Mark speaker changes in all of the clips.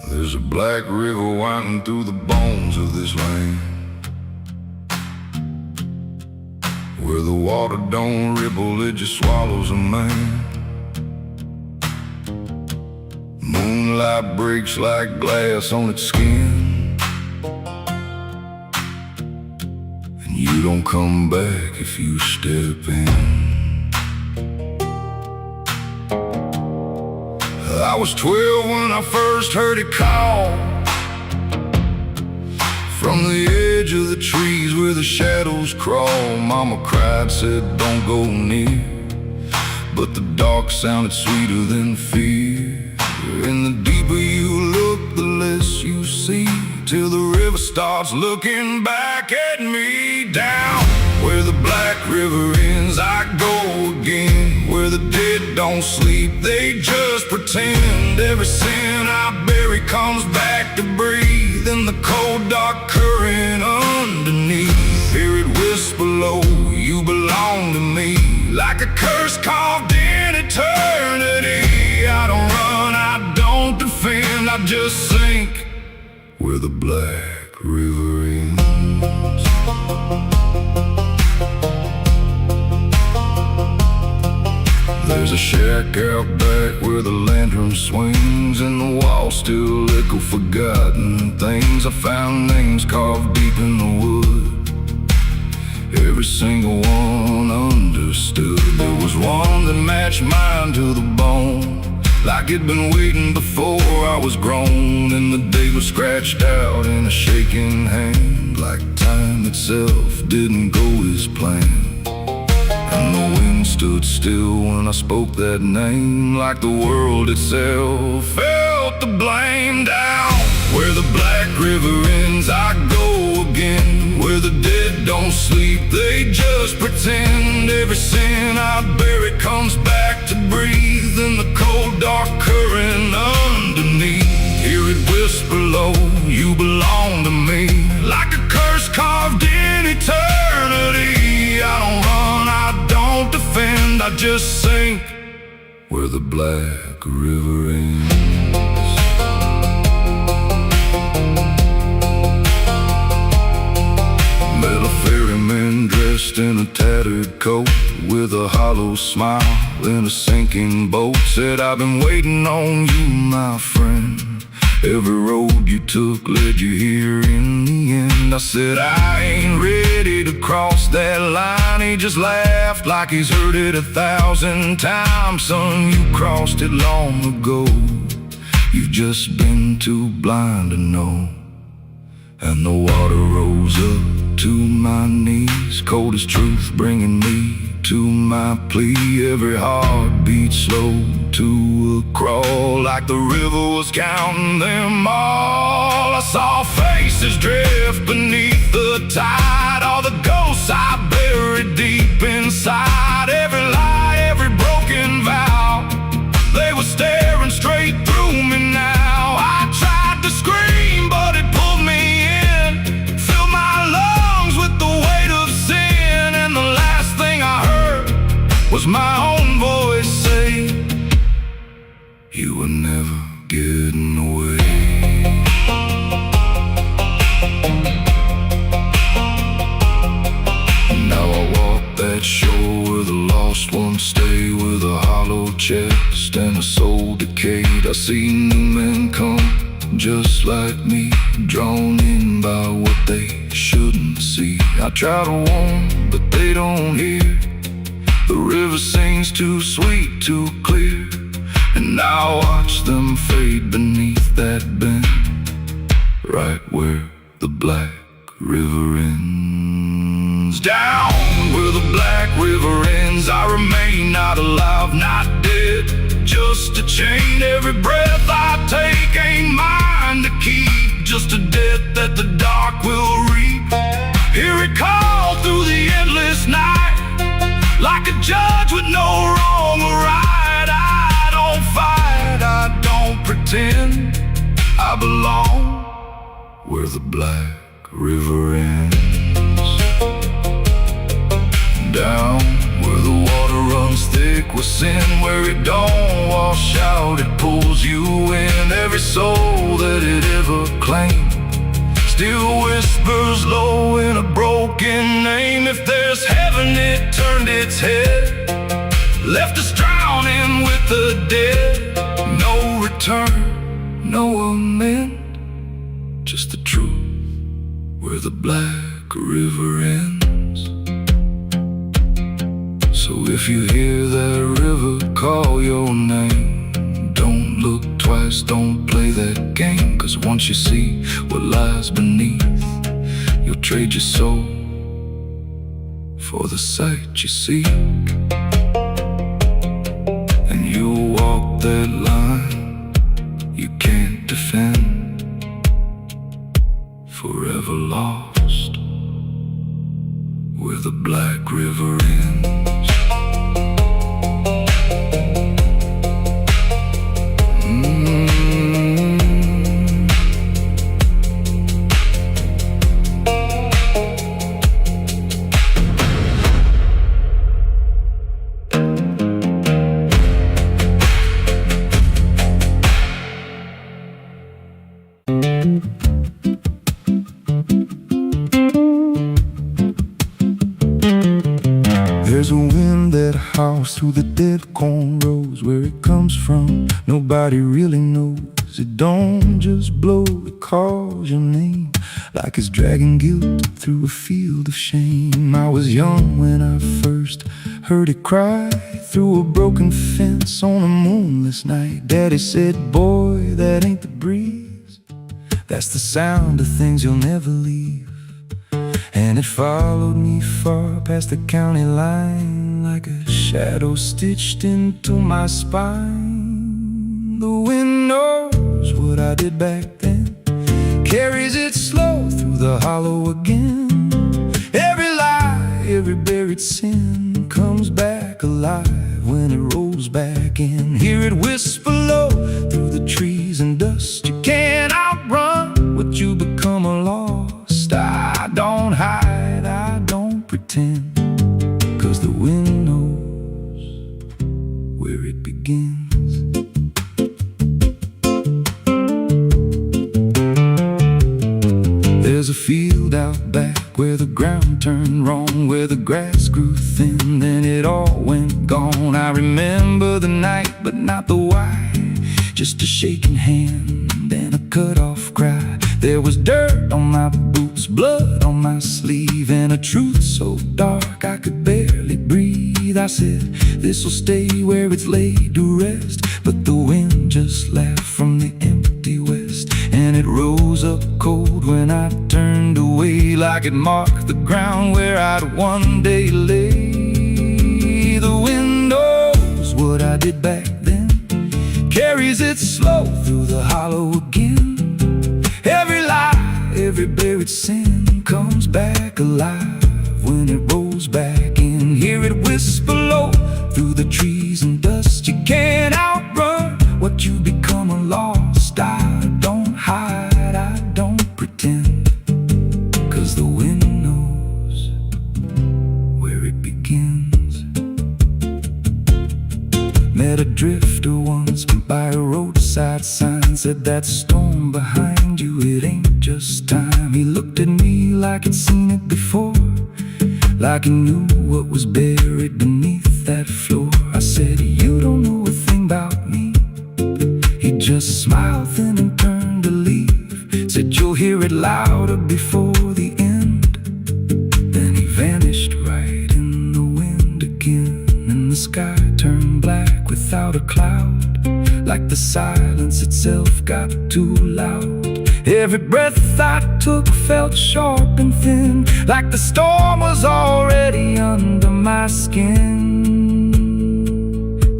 Speaker 1: There's a black river winding through the bones of this land, where the water don't ripple, it just swallows a man. Moonlight breaks like glass on its skin, and you don't come back if you step in. I was 12 when I first heard it call, from the edge of the trees where the shadows crawl. Mama cried, said don't go near, but the dark sounded sweeter than fear. And the deeper you look, the less you see, till the river starts looking back at me. Down where the black river ends, I go again, where the dead don't sleep, they just pretend. Every sin I bury comes back to breathe in the cold dark current underneath. Hear it whisper low, you belong to me, like a curse carved in eternity. I don't run, I don't defend, I just sink where the black river ends. There's a shack out back where the lantern swings, and the walls still echo forgotten things. I found names carved deep in the wood, every single one understood. There was one that matched mine to the bone, like it'd been waiting before I was grown. And the day was scratched out in a shaking hand, like time itself didn't go as planned. And the wind stood still when I spoke that name, like the world itself felt the blame. Down where the black river ends, I go again, where the dead don't sleep, they just pretend. Every sin I bury comes back to breathe in the cold dark current underneath. Hear it whisper low, you belong to me, like a curse carved in eternity. I don't run, I don't defend, I just sink where the black river ends. Met a ferryman dressed in a tattered coat, with a hollow smile in a sinking boat. Said, I've been waiting on you, my friend. Every road you took led you here in the end. I said, I ain't ready to cross that line. He just laughed like he's heard it 1,000 times. Son, you crossed it long ago, you've just been too blind to know. And the water rose up to my knees, cold as truth, bringing me to my plea. Every heartbeat slow to a crawl, like the river was counting them all. I saw faces drift beneath the tide, all the ghosts I buried deep inside. Every lie, every broken vow, they were staring straight through me now. I tried to scream, but it pulled me in, filled my lungs with the weight of sin. And the last thing I heard was my own voice say, you were never getting away. Now I walk that shore where the lost ones stay, with a hollow chest and a soul decayed. I see new men come just like me, drawn in by what they shouldn't see. I try to warn, but they don't hear. The river sings too sweet, too clear, and I watch them fade beneath that bend, right where the black river ends. Down where the black river ends, I remain not alive, not dead, just a chain. Every breath I take ain't mine to keep, just a death that the dark will reap. Hear it call through the endless night, like a judge with no wrong or right. I don't fight, I don't pretend, I belong where the black river ends. Down where the water runs thick with sin, where it don't wash out, it pulls you in. Every soul that it ever claimed still whispers low in a broken name. If there's heaven, it turned its head, left us drowning with the dead. No return, no amend, just the truth where the black river ends. So if you hear that river call your name, don't look twice, don't play that game. 'Cause once you see what lies beneath, you'll trade your soul for the sight you seek. And you'll walk that line you can't defend, forever lost where the black river ends. There's a wind that howls through the dead corn rows. Where it comes from, nobody really knows. It don't just blow, it calls your name, like it's dragging guilt through a field of shame. I was young when I first heard it cry through a broken fence on a moonless night. Daddy said, boy, that ain't the breeze, that's the sound of things you'll never leave. And it followed me far past the county line, like a shadow stitched into my spine. The wind knows what I did back then, carries it slow through the hollow again. Every lie, every buried sin comes back alive when it rolls back in. Hear it whisper low through the trees and dust. You can't outrun what you become lost. I don't hide, I don't pretend, 'cause the wind knows where it begins. There's a field out back where the ground turned wrong, where the grass grew thin, then it all went gone. I remember the night, but not the why, just a shaking hand and a cut-off cry. There was dirt on my boots, blood on my sleeve, and a truth so dark I could barely breathe. I said, this'll stay where it's laid to rest. But the wind just laughed from the empty west, and it rose up cold when I turned away, like it marked the ground where I'd one day lay. The wind knows what I did back then, carries it slow through the hollow again. Every lie, every buried sin comes back alive when it rolls back in. Hear it whisper low through the trees and dust. You can't outrun what you become lost. I don't hide, I don't pretend, 'cause the wind knows where it begins. Met a drifter once by a roadside sign, said that storm behind you, it ain't just time. He looked at me like he'd seen it before, like he knew what was buried beneath that floor. I said, you don't know a thing about me. He just smiled then and turned to leave, said you'll hear it louder before the end. Then he vanished right in the wind again, and the sky turned black without a cloud, like the silence itself got too loud. Every breath I took felt sharp and thin, like the storm was already under my skin.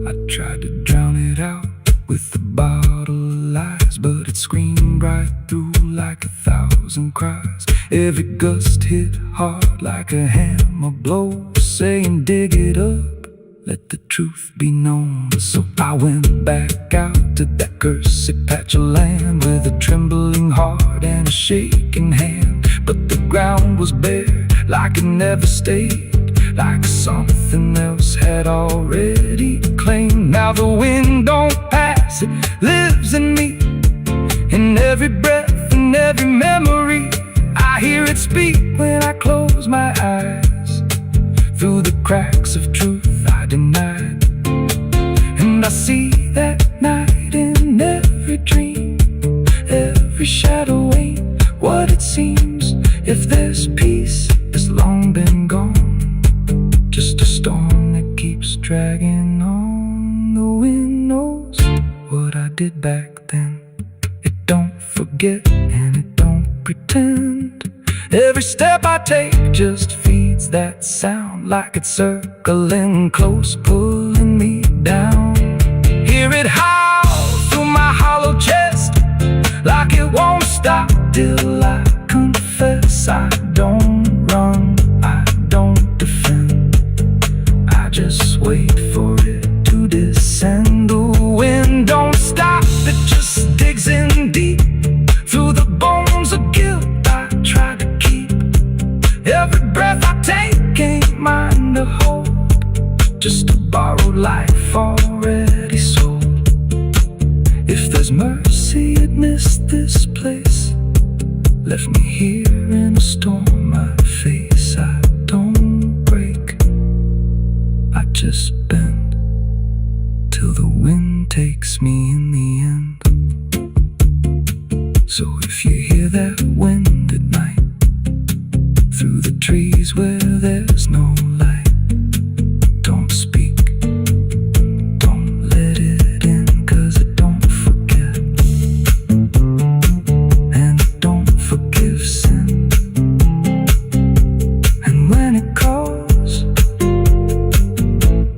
Speaker 1: I tried to drown it out with a bottle of lies, but it screamed right through like 1,000 cries. Every gust hit hard like a hammer blow, saying dig it up, let the truth be known. So I went back out to that cursed patch of land with a trembling heart and a shaking hand. But the ground was bare, like it never stayed, like something else had already claimed. Now the wind don't pass, it lives in me, in every breath and every memory. I hear it speak when I close my eyes, through the cracks of truth I denied. And I see that night in every dream, every shadow ain't what it seems. If there's peace, it's long been gone, just a storm that keeps dragging on. The wind knows what I did back then. It don't forget and it don't pretend. Every step I take just feeds that sound, like it's circling close, pulling me down. Hear it howl through my hollow chest, like it won't stop till I confess. I don't run, I don't defend, I just wait for it to descend. The wind don't stop, it just digs in deep, through the bones of guilt I try to keep. Every breath I take ain't mine to hold, just a borrowed life already sold. If there's mercy, it missed this place, left me here in a storm I face. I don't break, I just bend, till the wind takes me in the end. So if you hear that wind at night, through the trees where there's no light, don't speak, don't let it in, 'cause it don't forget, and it don't forgive sin. And when it calls,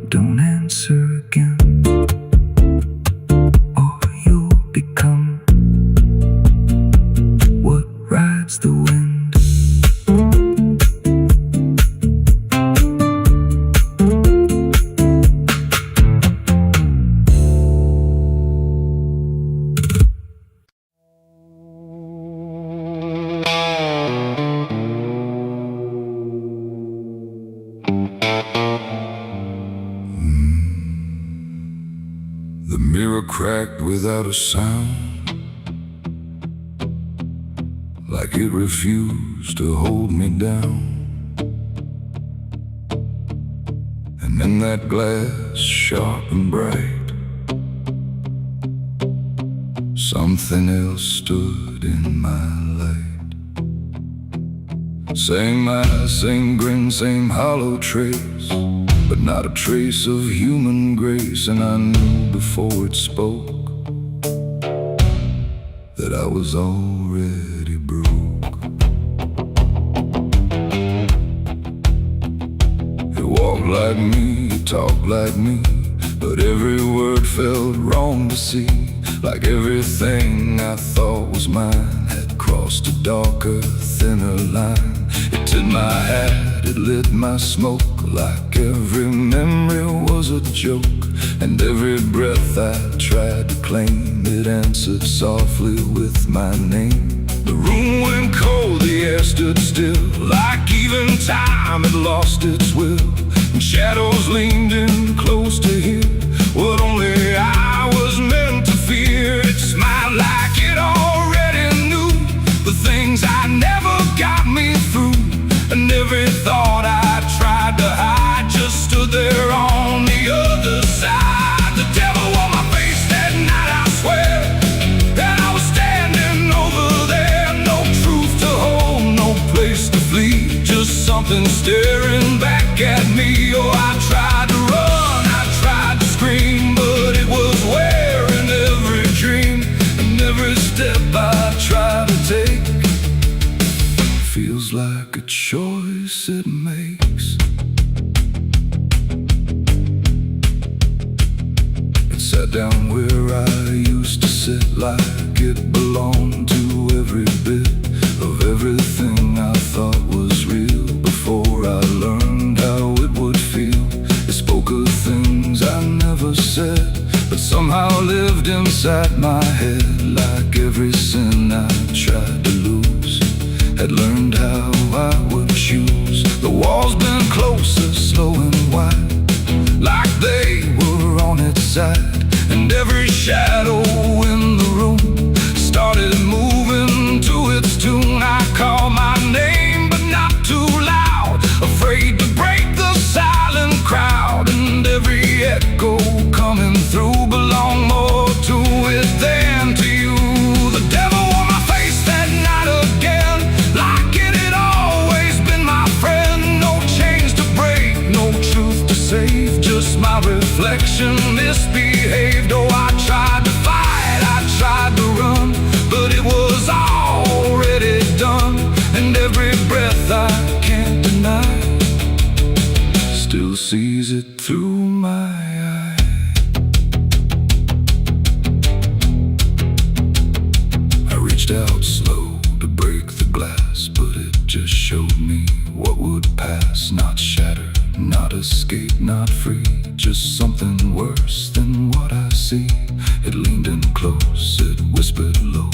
Speaker 1: don't answer again, or you'll become what rides the wind. The mirror cracked without a sound, like it refused to hold me down. And in that glass, sharp and bright, something else stood in my light. Same eyes, same grin, same hollow trace, but not a trace of human grace. And I knew before it spoke that I was already broke. It walked like me, it talked like me, but every word felt wrong to see. Like everything I thought was mine had crossed a darker, thinner line. It tipped my hat, it lit my smoke, like every memory was a joke. And every breath I tried to claim, it answered softly with my name. The room went cold, the air stood still, like even time had lost its will. And shadows leaned in close to hear what only I was meant to fear. It smiled like it already knew the things I never got me through. And every thought I tried to hide just stood there on the other side. The devil on my face that night, I swear, and I was standing over there. No truth to hold, no place to flee, just something staring back at me. Oh, I tried to run, I tried to scream, but it was wearing every dream. And every step I try to take feels like a choice it makes. It sat down where I used to sit, like it belonged to every bit of everything I thought was real. Before I learned how it would feel, it spoke of things I never said, but somehow lived inside my head. Like every sin I tried to lose, had learned how I would choose. reached out slow to break the glass, but it just showed me what would pass. Not shatter, not escape, not free, just something worse than what I see. It leaned in close, it whispered low,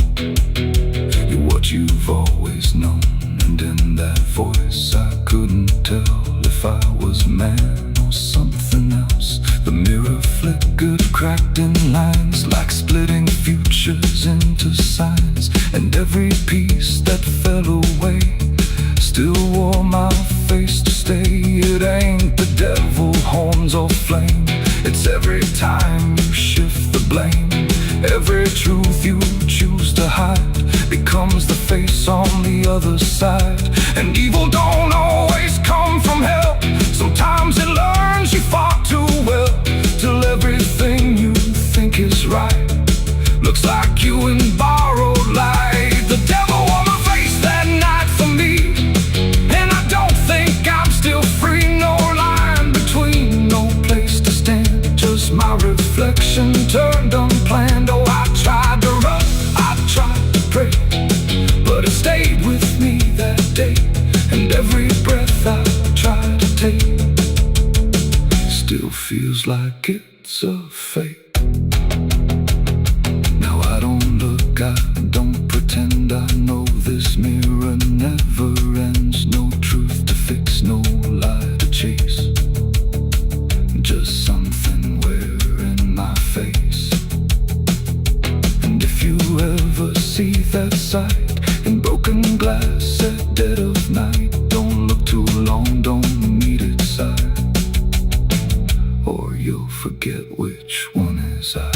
Speaker 1: "You're what you've always known." And in that voice I couldn't tell if I was man or something else. The mirror flickered, cracked in lines, like splitting futures into signs. And every piece that fell away still wore my face to stay. It ain't the devil, horns or flame, it's every time you shift the blame. Every truth you choose to hide becomes the face on the other side. And evil don't always come from hell, sometimes it learns you far too well, till everything you think is right looks like you in borrowed light. The devil wore my face that night for me, and I don't think I'm still free. No line between, no place to stand, just my reflection turned unplanned. Oh, I tried to run, I tried to pray, but it stayed with me that day. And every breath I try to take still feels like it's a fake. Now I don't look, I don't pretend. I know this mirror never ends. No truth to fix, no lie to chase, just something wearing my face. And if you ever see that sight in broken glass at dead of night, don't look too long, don't meet its side, or you'll forget which one is I.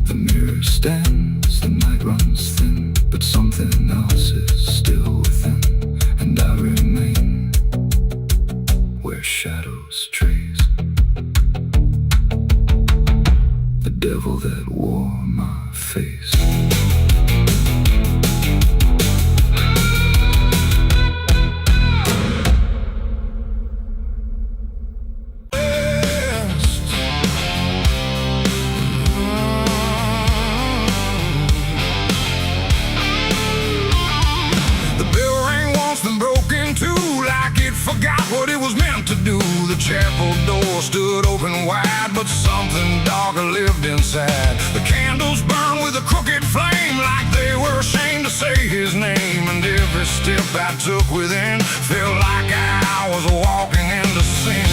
Speaker 1: The mirror stands, the night runs thin, but something else is still within. And I remain where shadows trace, the devil that wore my face.
Speaker 2: Forgot what it was meant to do. The chapel door stood open wide, but something darker lived inside. The candles burned with a crooked flame, like they were ashamed to say his name. And every step I took within felt like I was walking into sin.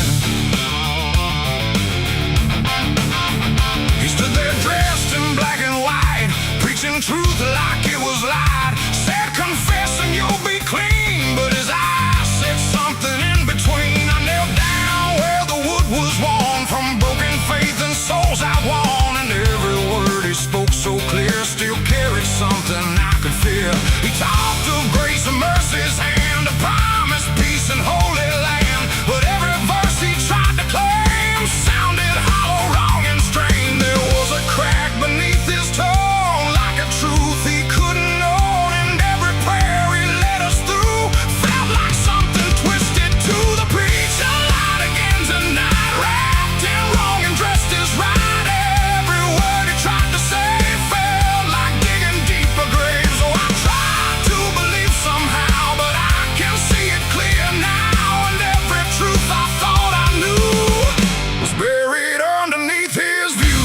Speaker 2: He stood there dressed in black and white, preaching truth like it was lied. Said, confess and you'll be clean, but his eyes said something in between. I knelt down where the wood was worn from broken faith and souls I won. And every word he spoke so clear still carried something I could fear. He talked of grace and mercy's hand, a promise, peace and holy land. But every verse he tried to claim sounded hollow, wrong and strained. There was a crack beneath his tone, like a truth he couldn't own. And every prayer he led us through felt like something twisted to the preacher. Light again tonight, wrapped in wrong and dressed as right. Every word he tried to say felt like digging deeper graves. So I tried to believe somehow, but I can see it clear now. And every truth I thought I knew was buried underneath his view.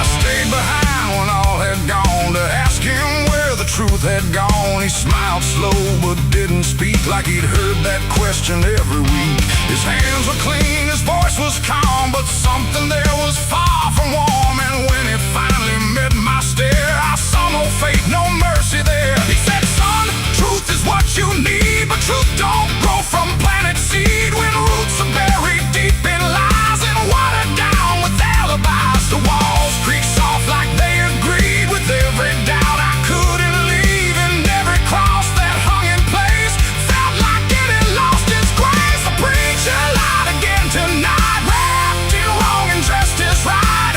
Speaker 2: I stayed behind when all had gone to ask him where the truth had gone. He smiled slow but didn't speak, like he'd heard that question every week. His hands were clean, his voice was calm, but something there was far from warm. And when he finally met my stare, I saw no faith, no mercy there. He said, son, truth is what you need, but truth don't grow from planet seed. When roots are buried deep in lies and watered down with alibis, the walls creak soft like they agreed with every doubt I couldn't leave. And every cross that hung in place felt like it had lost its grace. The preacher lied again tonight, wrapped in wrong and dressed as right.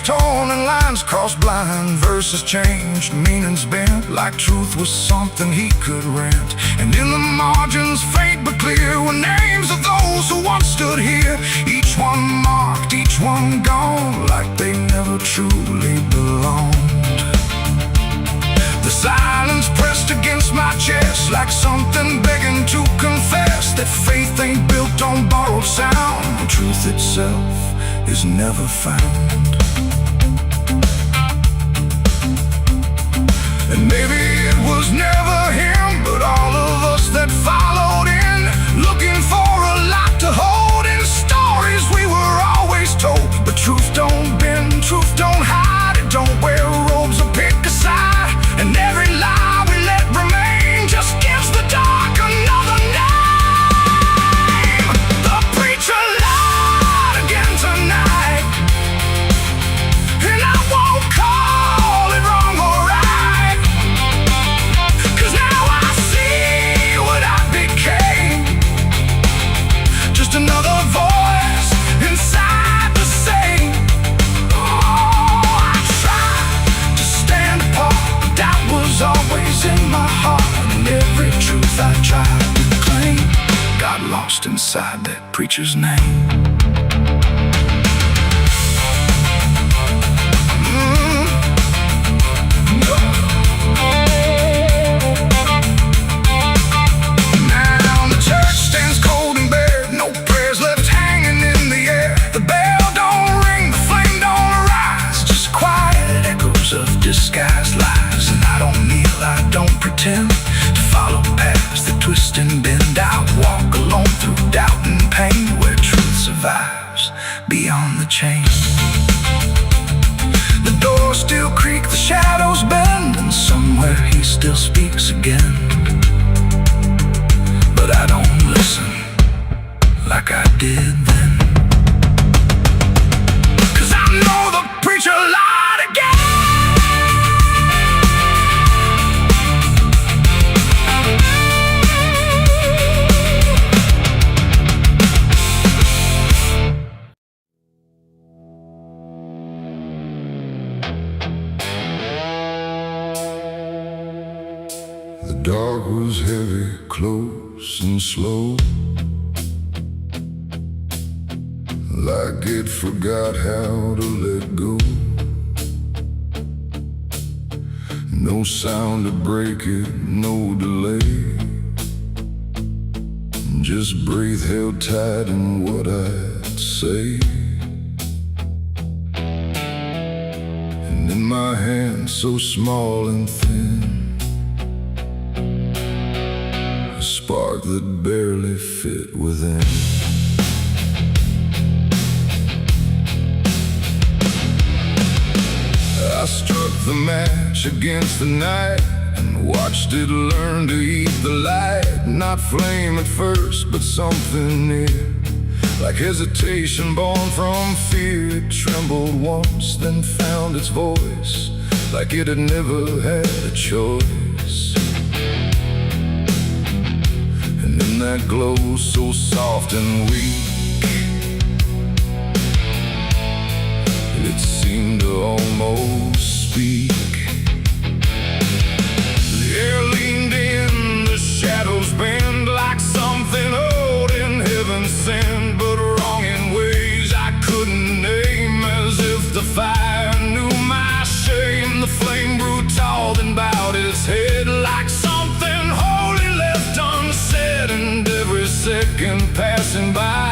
Speaker 2: pages torn and lines crossed blind, verses changed, meanings bent, like truth was something he could rent. And in the margins, faint but clear, were names of those who once stood here. Each one marked, each one gone, like they never truly belonged. The silence pressed against my chest, like something begging to confess that faith ain't built on borrowed sound, and truth itself is never found. And maybe it was never him, but all of us that followed in, looking for a lot to hold in stories we were always told. But truth don't bend, truth don't hide, it don't wear robes or pick a side. And every lie we let remain just gives the dark another name. The preacher lied again tonight, and I won't call it wrong or right, 'cause now I see what I became. Just another voice inside the same. Oh, I tried to stand apart, but doubt was always in my heart. And every truth I tried to claim got lost inside that preacher's name. Now the church stands cold and bare, no prayers left hanging in the air. The bell don't ring, the flame don't rise, just quiet echoes of disguised lies. And I don't kneel, I don't pretend to follow paths that twist and bend. I walk alone through doubt and pain, where truth survives beyond the chain. The doors still creak, the shadows bend, and somewhere he still speaks again. But I don't listen like I did then, 'cause I know the preacher lied again.
Speaker 1: The dark was heavy, close and slow, like it forgot how to let go. No sound to break it, no delay, just breathe held tight in what I'd say. And in my hand so small and thin, a spark that barely fit within. I struck the match against the night and watched it learn to eat the light. Not flame at first, but something near, like hesitation born from fear. It trembled once, then found its voice, like it had never had a choice. And in that glow so soft and weak, it seemed to almost speak. The air leaned in, the shadows bend, like something old in heaven sent, but wrong in ways I couldn't name. As if the fire knew my shame, the flame grew tall, then bowed its head, like something holy left unsaid. And every second passing by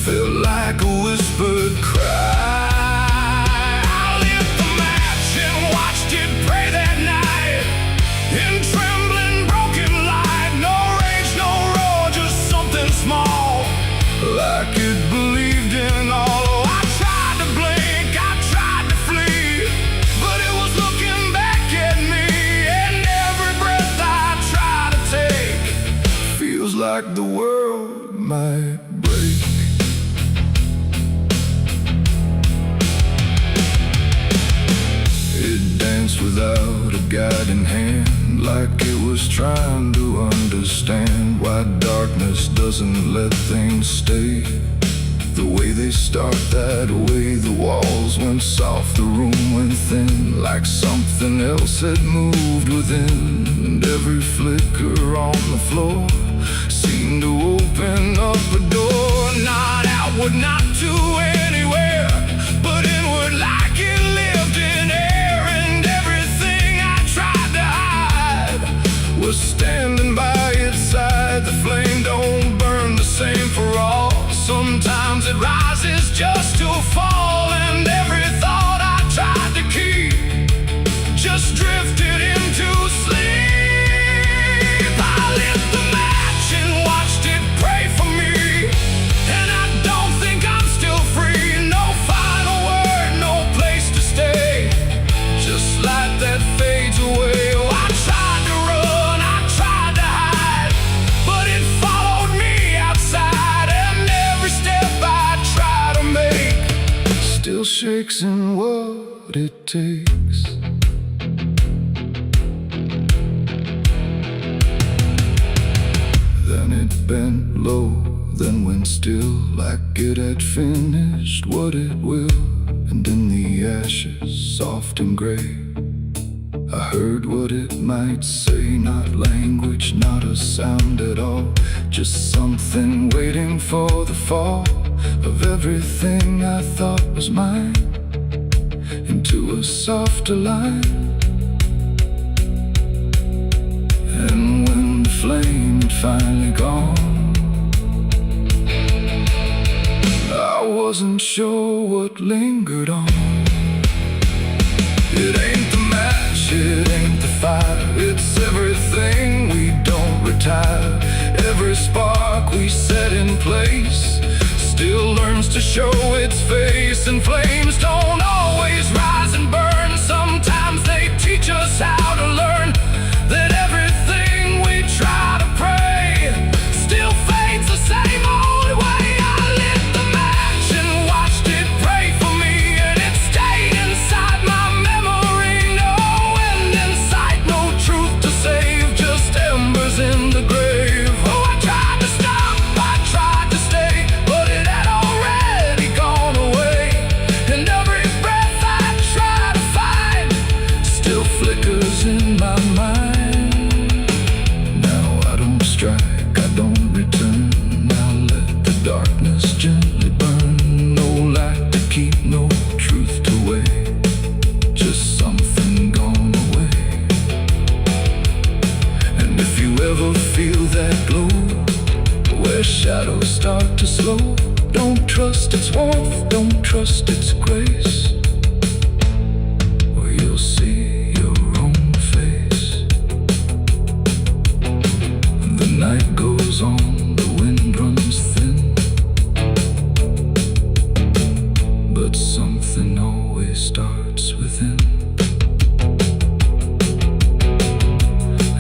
Speaker 1: felt like a whispered cry. I lit the match and watched it pray that night, in trembling broken light. No rage, no roar, just something small, like it believed in all. Oh, I tried to blink, I tried to flee, but it was looking back at me. And every breath I try to take feels like the world might break. It danced without a guiding hand, like it was trying to understand why darkness doesn't let things stay the way way they start, that way the walls went soft, the room went thin, like something else had moved within. And every flicker on the floor seemed to open up a door, not outward, not to anywhere, but inward, like it lived in air. And everything I tried to hide was standing by its side. The flame don't burn the same for all. Sometimes it rises just to fall, and every thought I tried to keep just drifted into sleep. I lit the match and watched it pray for me, and I don't think I'm still free. No final word, no place to stay, just light that fades away. Oh, I tried to run, I tried to hide, but it followed me outside, and every step I try to make still shakes in what it takes. Then it bent low, then went still, like it had finished what it will. And in the ashes, soft and gray, I heard what it might say. Not language, not a sound at all, just something waiting for the fall of everything I thought was mine into a softer line. And when the flame had finally gone, I wasn't sure what lingered on. It ain't the match, it ain't the fire, it's everything we don't retire. Every spark we set in place still learns to show its face. And flames don't always rise and burn, sometimes they teach us how to learn that everything we try to pray still fades the same old way. I lit the match and watched it pray for me, and it stayed inside my memory. No end in sight, no truth to save, just embers in the grave. Oh, I tried to stop, I tried to stay, but it had already gone away. And every breath I try to find still flickers in my mind. Now I don't strike, I don't return, now let the darkness gently burn. No light to keep, no truth to weigh, just something gone away. And if you ever feel that glow where shadows start to slow, don't trust its warmth, don't trust its grace, or you'll see your own face. The night goes on, the wind runs thin, but something always starts within.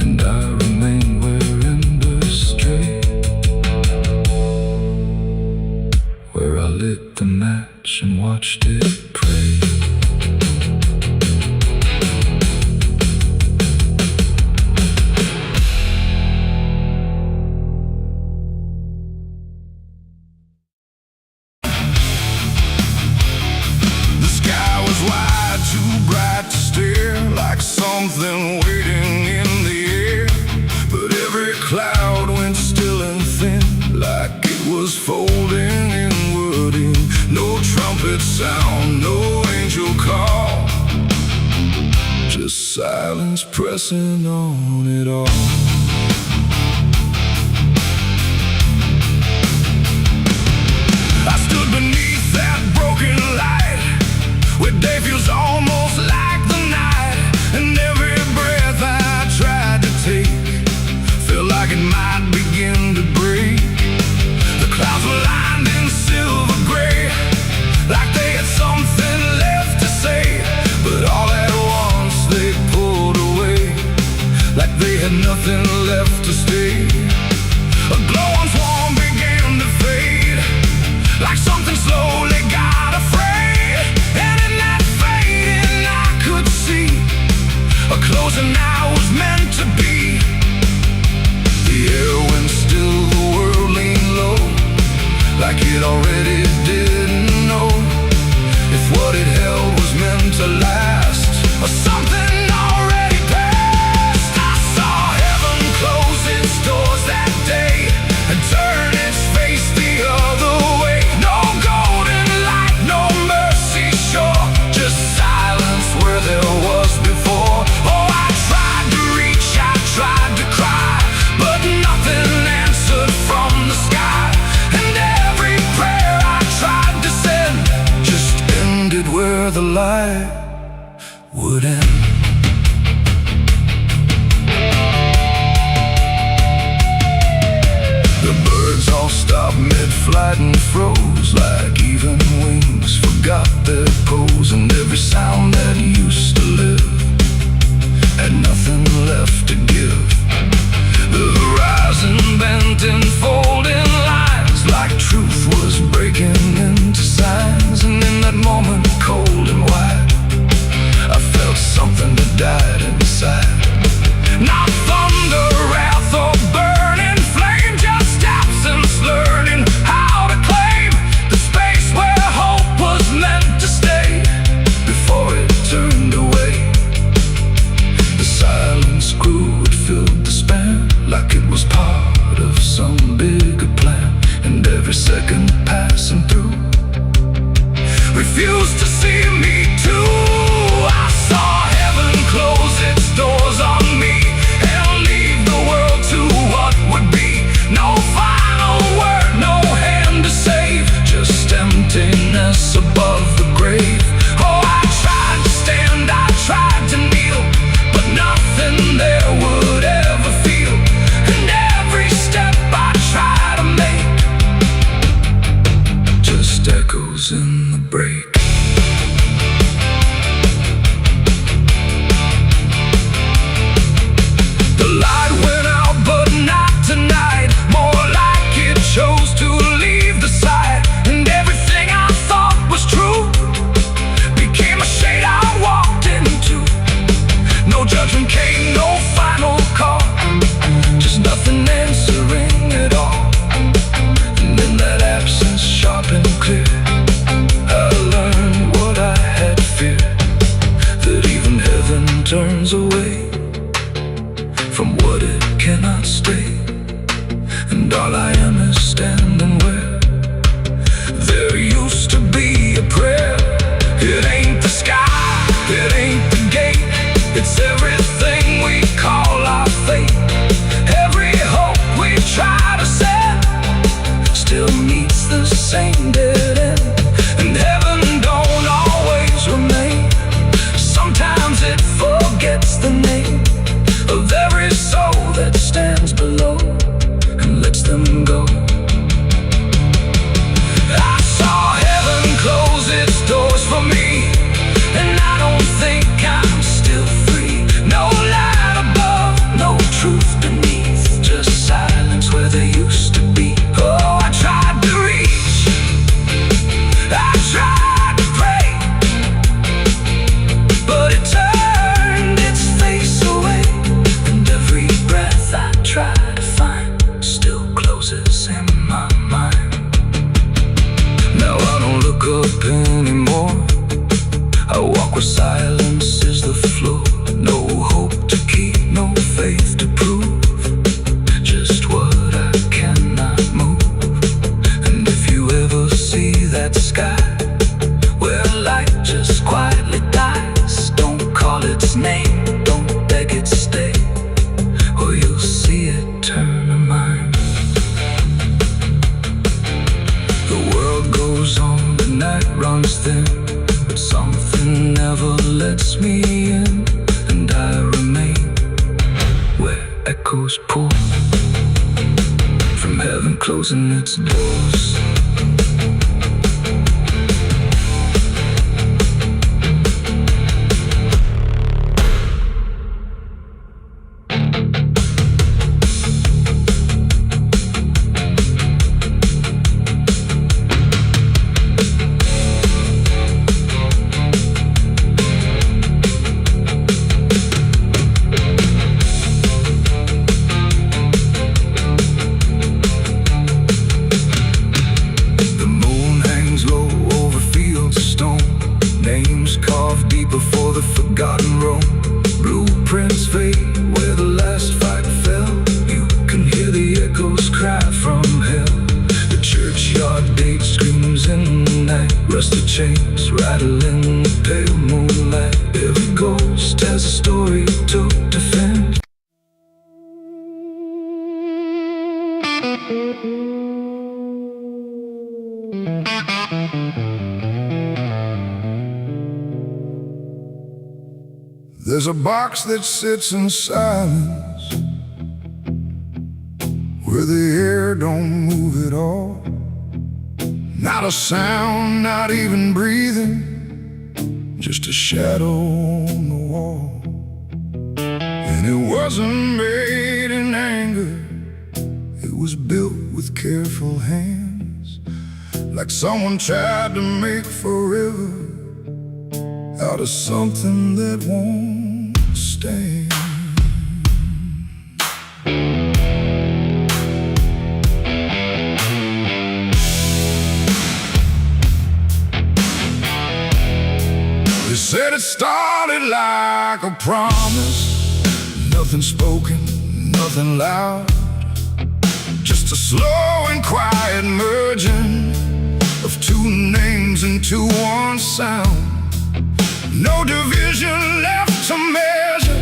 Speaker 1: And I remain where embers stray, where I lit the match and watched it pray.
Speaker 2: The sky was wide, too bright to stare, like something waiting in the air.
Speaker 1: But every cloud went still and thin, like it was folding inward in. No trumpet sound, no angel call, just silence pressing on it all.
Speaker 2: I stood beneath that broken light, where day feels almost like the night. And every breath I tried to take felt like it might begin to break. The clouds were lined in silver gray, like they had something left to say. But all at once they pulled away, like they had nothing
Speaker 1: light would end. The birds all stopped mid-flight and froze, like even wings forgot their pose. And every sound that used to live had nothing left to give. The horizon bent in folding lines, like truth was breaking into signs. And in that moment, cold and wide, I felt something that died inside. Not thunder, wrath, or burning flame, just absence learning how to claim the space where hope was meant to stay before it turned away. The silence grew, it filled the span, like it was part of some bigger plan. And every second passing through refused to see me too. I saw heaven close its doors on me and leave the world to what would be. No final word, no hand to save, just emptiness above the grave. Oh, I tried to stand, I tried to kneel, but nothing there would ever feel. And every step I try to make just echoes in the break. The light went out, but not tonight. More like it chose to leave the side. And everything I thought was true became a shade I walked into. No judgment came, no final call, just nothing answering at all. And in that absence, sharp and clear, I learned what I had feared, that even heaven turns away from what it cannot stay. And all I am is standing where there used to be a prayer. It ain't the sky, it ain't the gate, it's everything we call our fate. Every hope we try to set still meets the same dead end. And heaven don't always remain, sometimes it forgets the name of every soul that stands below and lets them go. I saw heaven close its doors for me, and I don't think I'm still free. No light above, no truth beneath, just silence where there used to be. Oh, I tried to reach, I tried to pray, but it turned its face away. And every breath I try to find still closes in my mind. Now I don't look up anymore, I walk where silence is the floor. No hope to keep, no faith to prove, just what I cannot move. And if you ever see that sky where light just quietly dies, don't call its name, don't beg it stay, or you'll see it turn a mind. The world goes on, the night runs thin, but something never lets me in. And I remain where echoes pour from heaven closing its doors. Rusty chains rattling in the pale moonlight. Every ghost has a story to defend. There's a box that sits in silence, where the air don't move at all. Not a sound, not even breathing, just a shadow on the wall. And it wasn't made in anger, it was built with careful hands, like someone tried to make forever out of something that won't stand. They said it started like a promise, nothing spoken, nothing loud, just a slow and quiet merging of two names into one sound. No division left to measure,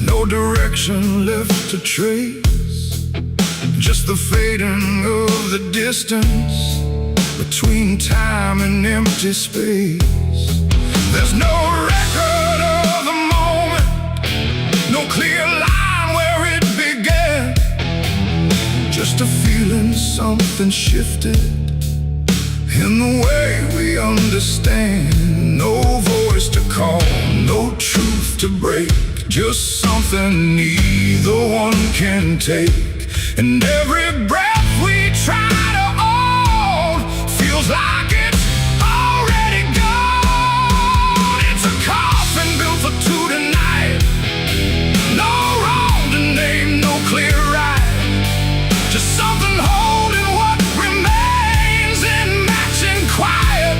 Speaker 1: no direction left to trace, just the fading of the distance between time and empty space. There's no record of the moment, no clear line where it began, just a feeling something shifted in the way we understand. No voice to call, no truth to break, just something neither one can take. And every breath we try to hold feels like it's already gone. It's a coffin built for two tonight, no wrong to name, no clear right, just something holding what remains in matching quiet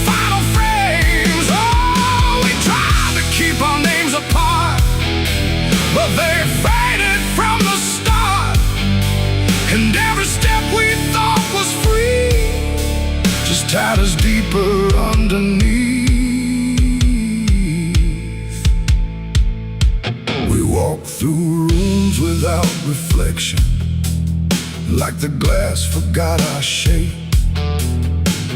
Speaker 1: final frames. Oh, we tried to keep our names apart, but they faded from the start. And every step we thought was free just tied us deeper underneath. We walked through rooms without reflection, like the glass forgot our shape,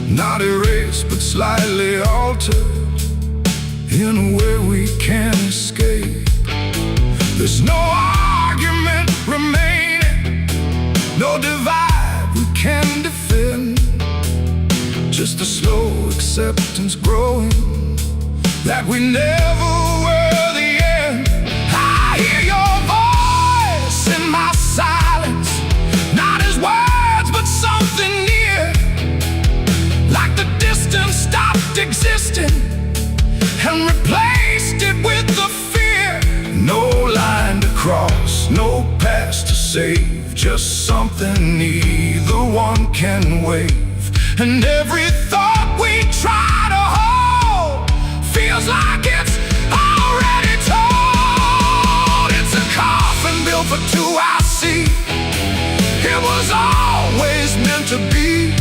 Speaker 1: not erased but slightly altered in a way we can't escape. There's no argument remaining, no divide we can defend, just a slow acceptance growing that we never were the end. I hear your voice in my silence, not as words but something near, like the distance stopped existing and replaced it with the fear. No line to cross, no past to save, just something neither one can wave. And every thought we try to hold feels like it's already told. It's a coffin built for two, I see. It was always meant to be.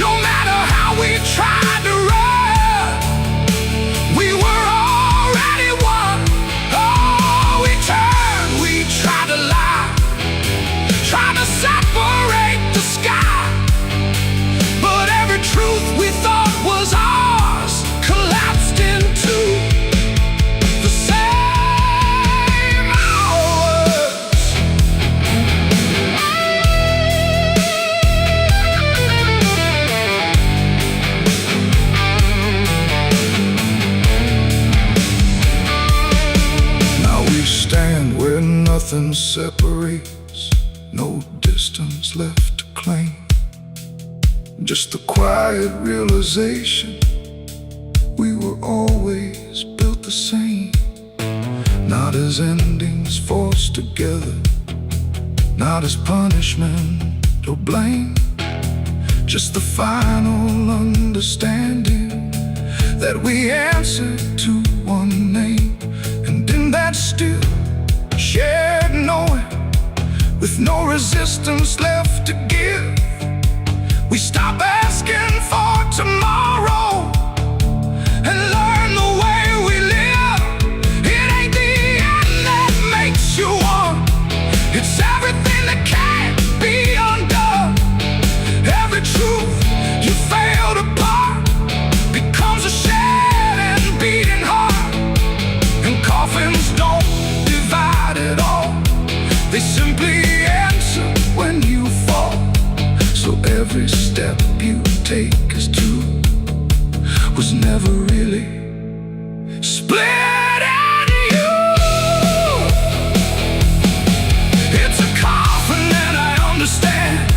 Speaker 1: No matter how we tried to run, we were already one. Oh, we turned, we tried to lie, trying to separate the sky, but every truth we thought was ours collapsed into the same hours. Now we stand where nothing separates, no distance left to claim, just the quiet realization we were always built the same. Not as endings forced together, not as punishment or blame, just the final understanding that we answered to one name. And in that still shared knowing, with no resistance left to give, we stop asking for tomorrow and learn the way we live. It ain't the end that makes you one, it's everything that can't be undone. Every truth you failed apart becomes a shared and beating heart. was never really split in you. It's a coffin and I understand.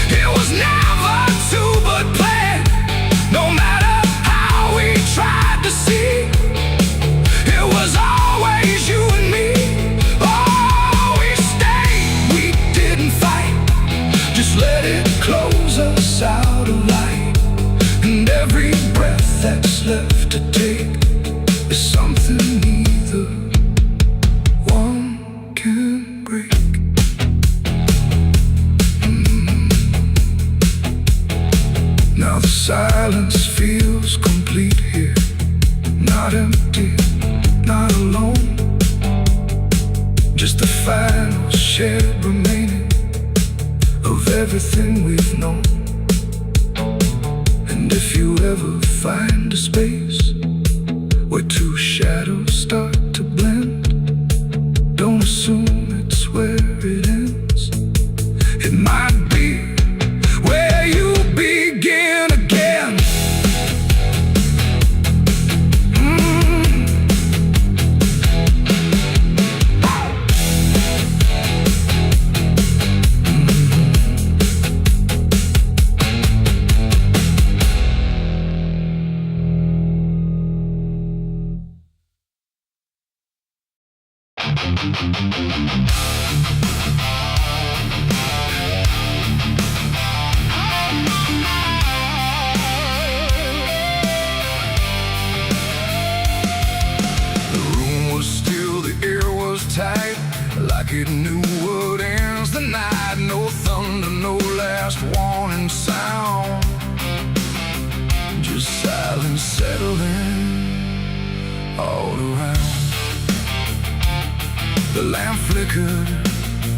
Speaker 1: It was never to but planned. No matter how we tried to see, it was always you and me. Oh, we stayed, we didn't fight. Just let it close us out of light. And every breath that's left to take is something neither one can break. Now the silence feels complete here. Not empty, not alone. Just the final shared remaining of everything we've known. And if you ever find a space where two shadows start to blend, don't assume it's where it ends. It might be where you begin again. The room was still, the air was tight, like it knew what ends the night. No thunder, no last warning sound, just silence settling all around. The lamp flickered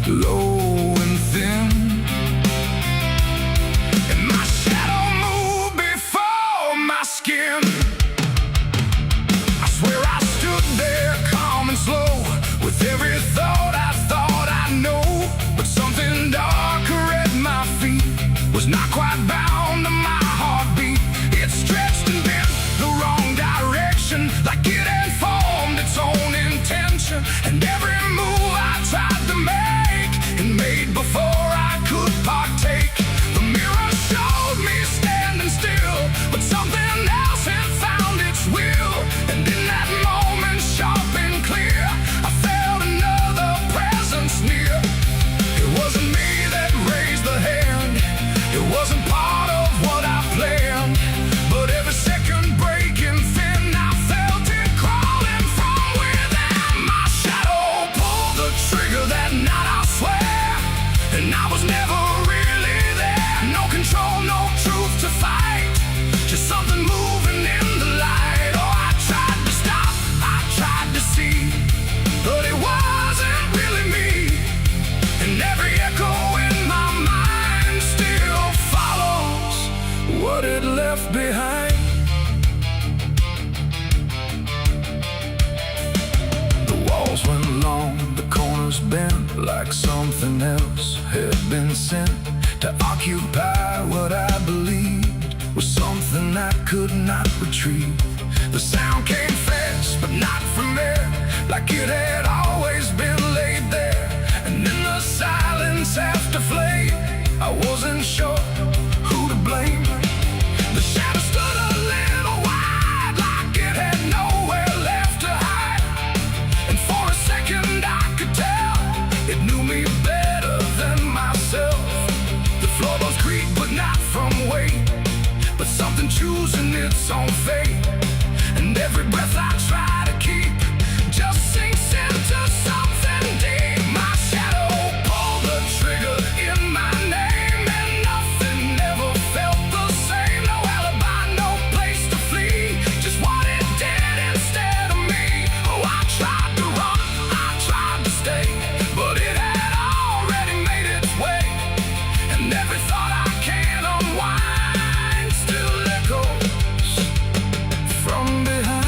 Speaker 1: low and thin, and my shadow moved before my skin. I swear I stood there calm and slow, with every thought I know. But something darker at my feet was not quite bound to my heartbeat. It stretched and bent the wrong direction, like it had formed its own intention. And every move I tried to make, and made before I could partake. The mirror showed me standing still, but something else had found its will. And in that moment, sharp and clear, I felt another presence near. It wasn't me that raised the hand, it wasn't part of what I planned. But every second breaking thin, I felt it crawling from within. My shadow pulled the trigger that night, I swear, and I was never really there. No control, no truth to fight, just something moving in the light. Oh, I tried to stop, I tried to see, but it wasn't really me. And every echo in my mind still follows what it left behind. The walls went long, the corners bent, like something else had been sent to occupy what I believed was something I could not retrieve. The sound came fast, but not from there, like it had always been laid there. And in the silence after flame, I wasn't sure who to blame. The shadow stood a little wide, like it had nowhere left to hide. And for a second I could tell it knew me better than myself. The floorboards creaked, but not from weight, but something choosing its own fate. And every breath I try to keep just sinks into something deep. My shadow pulled the trigger in my name, and nothing ever felt the same. No alibi, no place to flee, just what it did instead of me. Oh, I tried to run, I tried to stay, but it had already made its way. And every thought I can unwind still echoes from behind.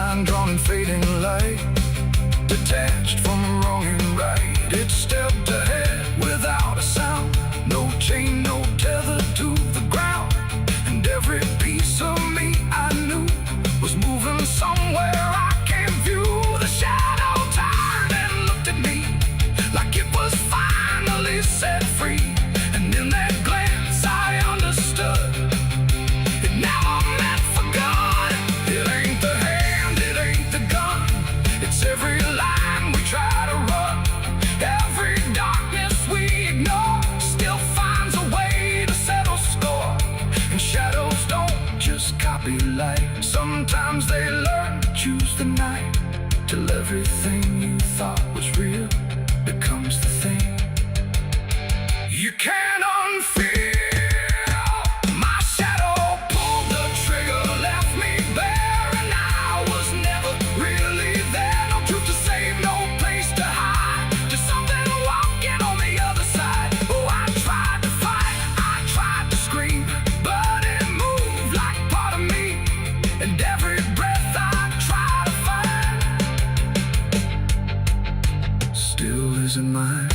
Speaker 1: line drawn in fading light, detached from wrong and right. It stepped ahead without a sound, no chain, no tether to the ground. And every piece of me I knew was moving somewhere I can't view. The shadow turned and looked at me like it was finally set free. And in that glance I understood it never meant for good. It ain't the hand, it ain't the gun, it's every line we try to run. Every darkness we ignore still finds a way to settle score. And shadows don't just copy light, sometimes they learn to choose the night, till everything you thought was real becomes the thing you can't unfeel. My shadow pulled the trigger, left me bare, and I was never really there. No truth to save, no place to hide, just something walking on the other side. Oh, I tried to fight, I tried to scream, but it moved like part of me. And every breath I try to find still isn't mine.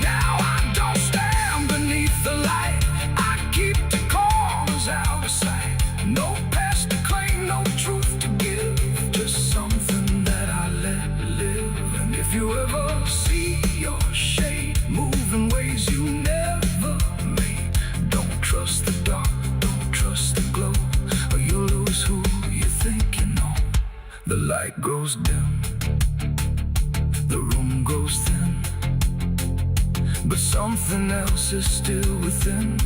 Speaker 1: Now I don't stand beneath the light, I keep the corners out of sight. No past to claim, no truth to give, just something that I let live. And if you ever see your shade move in ways you never made, don't trust the dark, don't trust the glow, or you'll lose who you think you know. The light grows dim, the room goes thin, but something else is still within.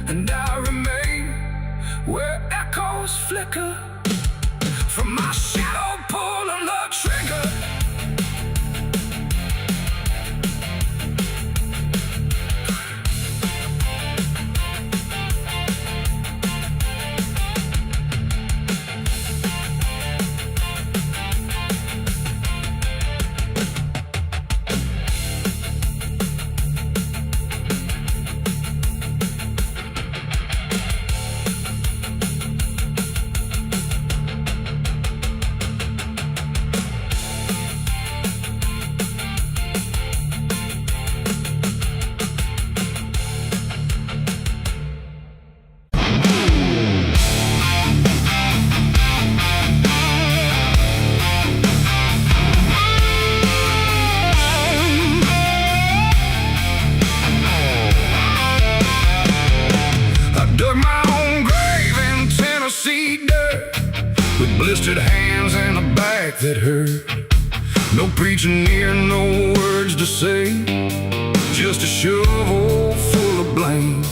Speaker 1: And I remain where echoes flicker from my shadow pulling the trigger. Blistered hands and a back that hurt. No preaching near, no words to say, just a shovel full of blame.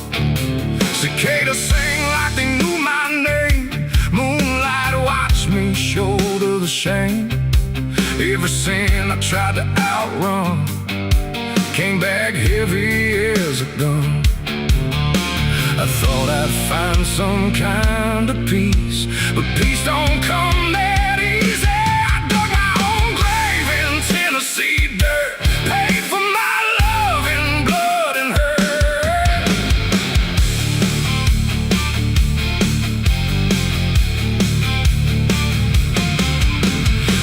Speaker 1: Cicadas sing like they knew my name. Moonlight watched me shoulder the shame. Every sin I tried to outrun came back heavy as a gun. I thought I'd find some kind of peace, but peace don't come that easy. I dug my own grave in Tennessee dirt, paid for my love in blood and hurt.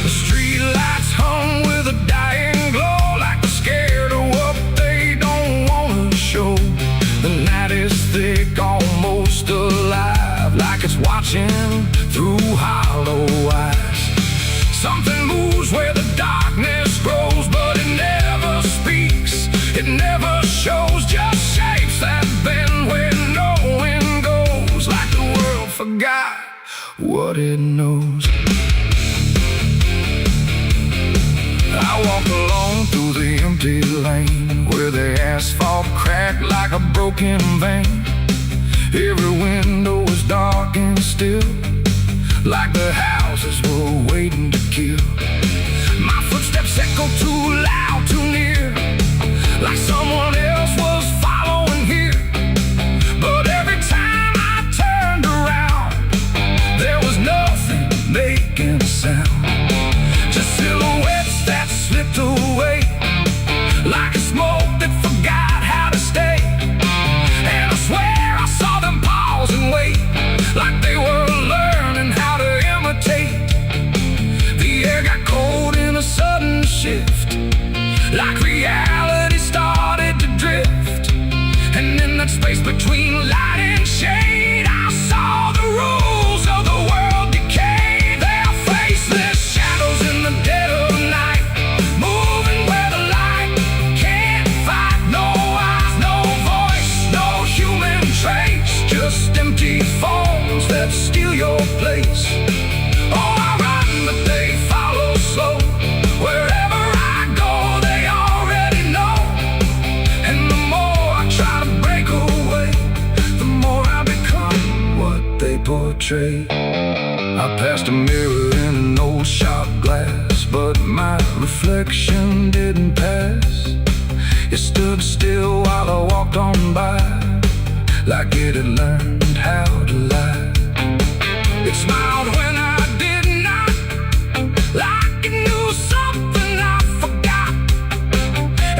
Speaker 1: The street lights hung with a dying glow, like they're scared of what they don't want to show. The night is thick, almost alive, like it's watching through hollow eyes. Something moves where the darkness grows, but it never speaks, it never shows, just shapes that bend where no wind goes, like the world forgot what it knows. I walk alone through the empty lane, where the asphalt cracked like a broken vein. Every window was dark and still, like the houses were waiting to kill. My footsteps echo too loud, too near, like someone else was following here. But every time I turned around, there was nothing making a sound, just silhouettes that slipped away, like a smoke that forgot how to stay. And
Speaker 2: that space between light and shade, I saw the rules of the world decay. Their faceless shadows in the dead of night, moving where the light can't fight. No eyes, no voice, no human trace, just empty forms that steal your place. Oh, I run, but they follow slow. Wherever I go, they already know. And the more I try to break away, the more I become what they portray. I passed a mirror in an old shot glass, but my reflection didn't pass. It stood still while I walked on by, like it had learned how to lie. It smiled when I did not, like it knew something I forgot.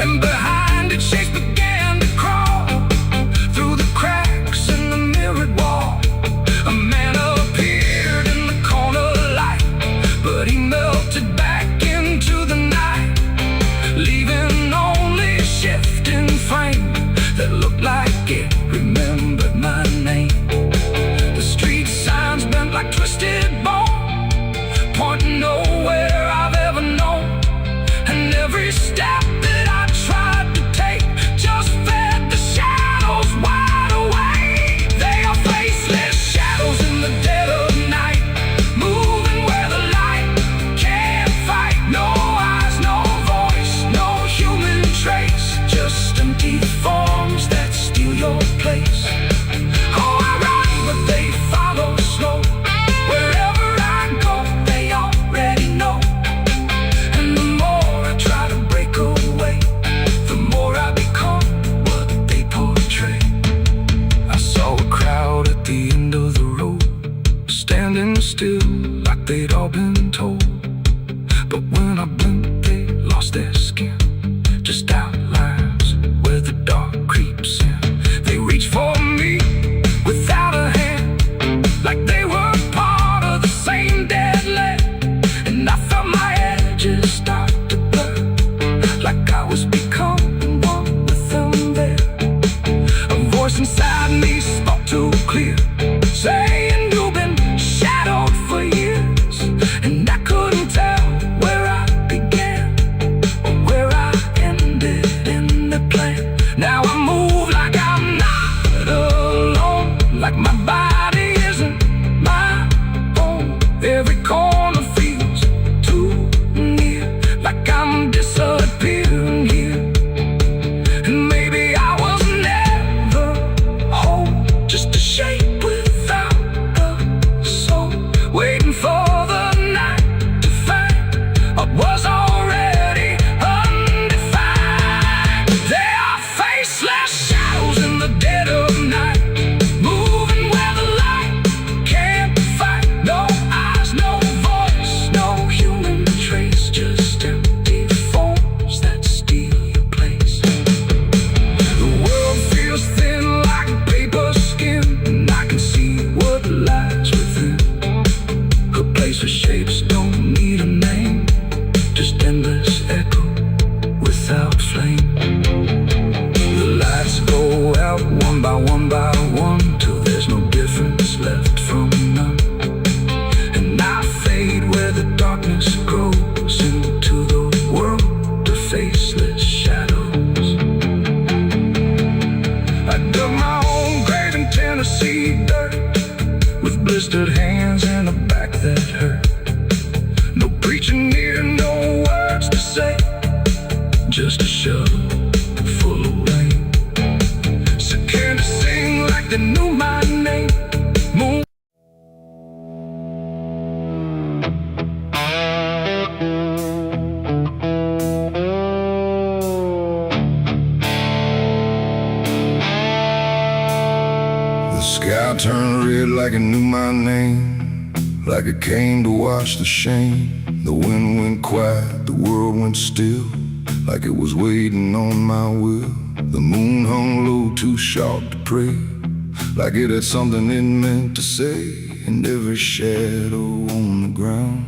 Speaker 2: And behind it, shapes began to crawl through the cracks in the mirrored wall. A man appeared in the corner light, but he melted back into the night, leaving only a shifting frame that looked like it remembered my name. The street signs bent like twisted bone, pointing nowhere I've ever known. And every step that I tried to take just fed the shadows wide awake. They are faceless shadows in the dead of night, moving where the light can't fight. No eyes, no voice, no human trace, just empty forms that steal your place. Oh, I run, but they follow slow. Wherever I go, they already know. And the more I try to break away, the more I become what they portray. I saw a crowd at the end of the road, standing still like they'd all been told. But when I blinked, they lost their skin, just outlines where the dark creeps in. They reached for me without a hand, like they were part of the same dead land. And I felt my edges start to blur, like I was becoming one with them there. A voice inside me spoke too clear, saying you've been shadowed for years. And I couldn't tell where I began or where I ended in the plan. Now I move like I'm not alone, like my body isn't my own. Every corner feels too near, like I'm disappearing here. And maybe I was never whole, just a shape without a soul, waiting for the night to find what was already undefined. They are faceless shadows in the dead of night, moving where the light can't fight. No eyes, no voice, no human trace, just empty forms that steal your place. The world feels thin like paper skin, and I can see what lies within. A place where shapes don't need a name, just endless echo without flame. The lights go out one by one, till there's no difference left from none. And I fade where the darkness grows into the world of faceless shadows. I dug my own grave in Tennessee dirt, with blistered hands and a back that hurt. No preaching near, no words to say, just a shovel full of rain. Scared to sing like they knew my name. Moon.
Speaker 1: The sky turned red like it knew my name, like it came to wash the shame. The wind went quiet, the world went still, like it was waiting on my will. The moon hung low, too sharp to pray, like it had something it meant to say. And every shadow on the ground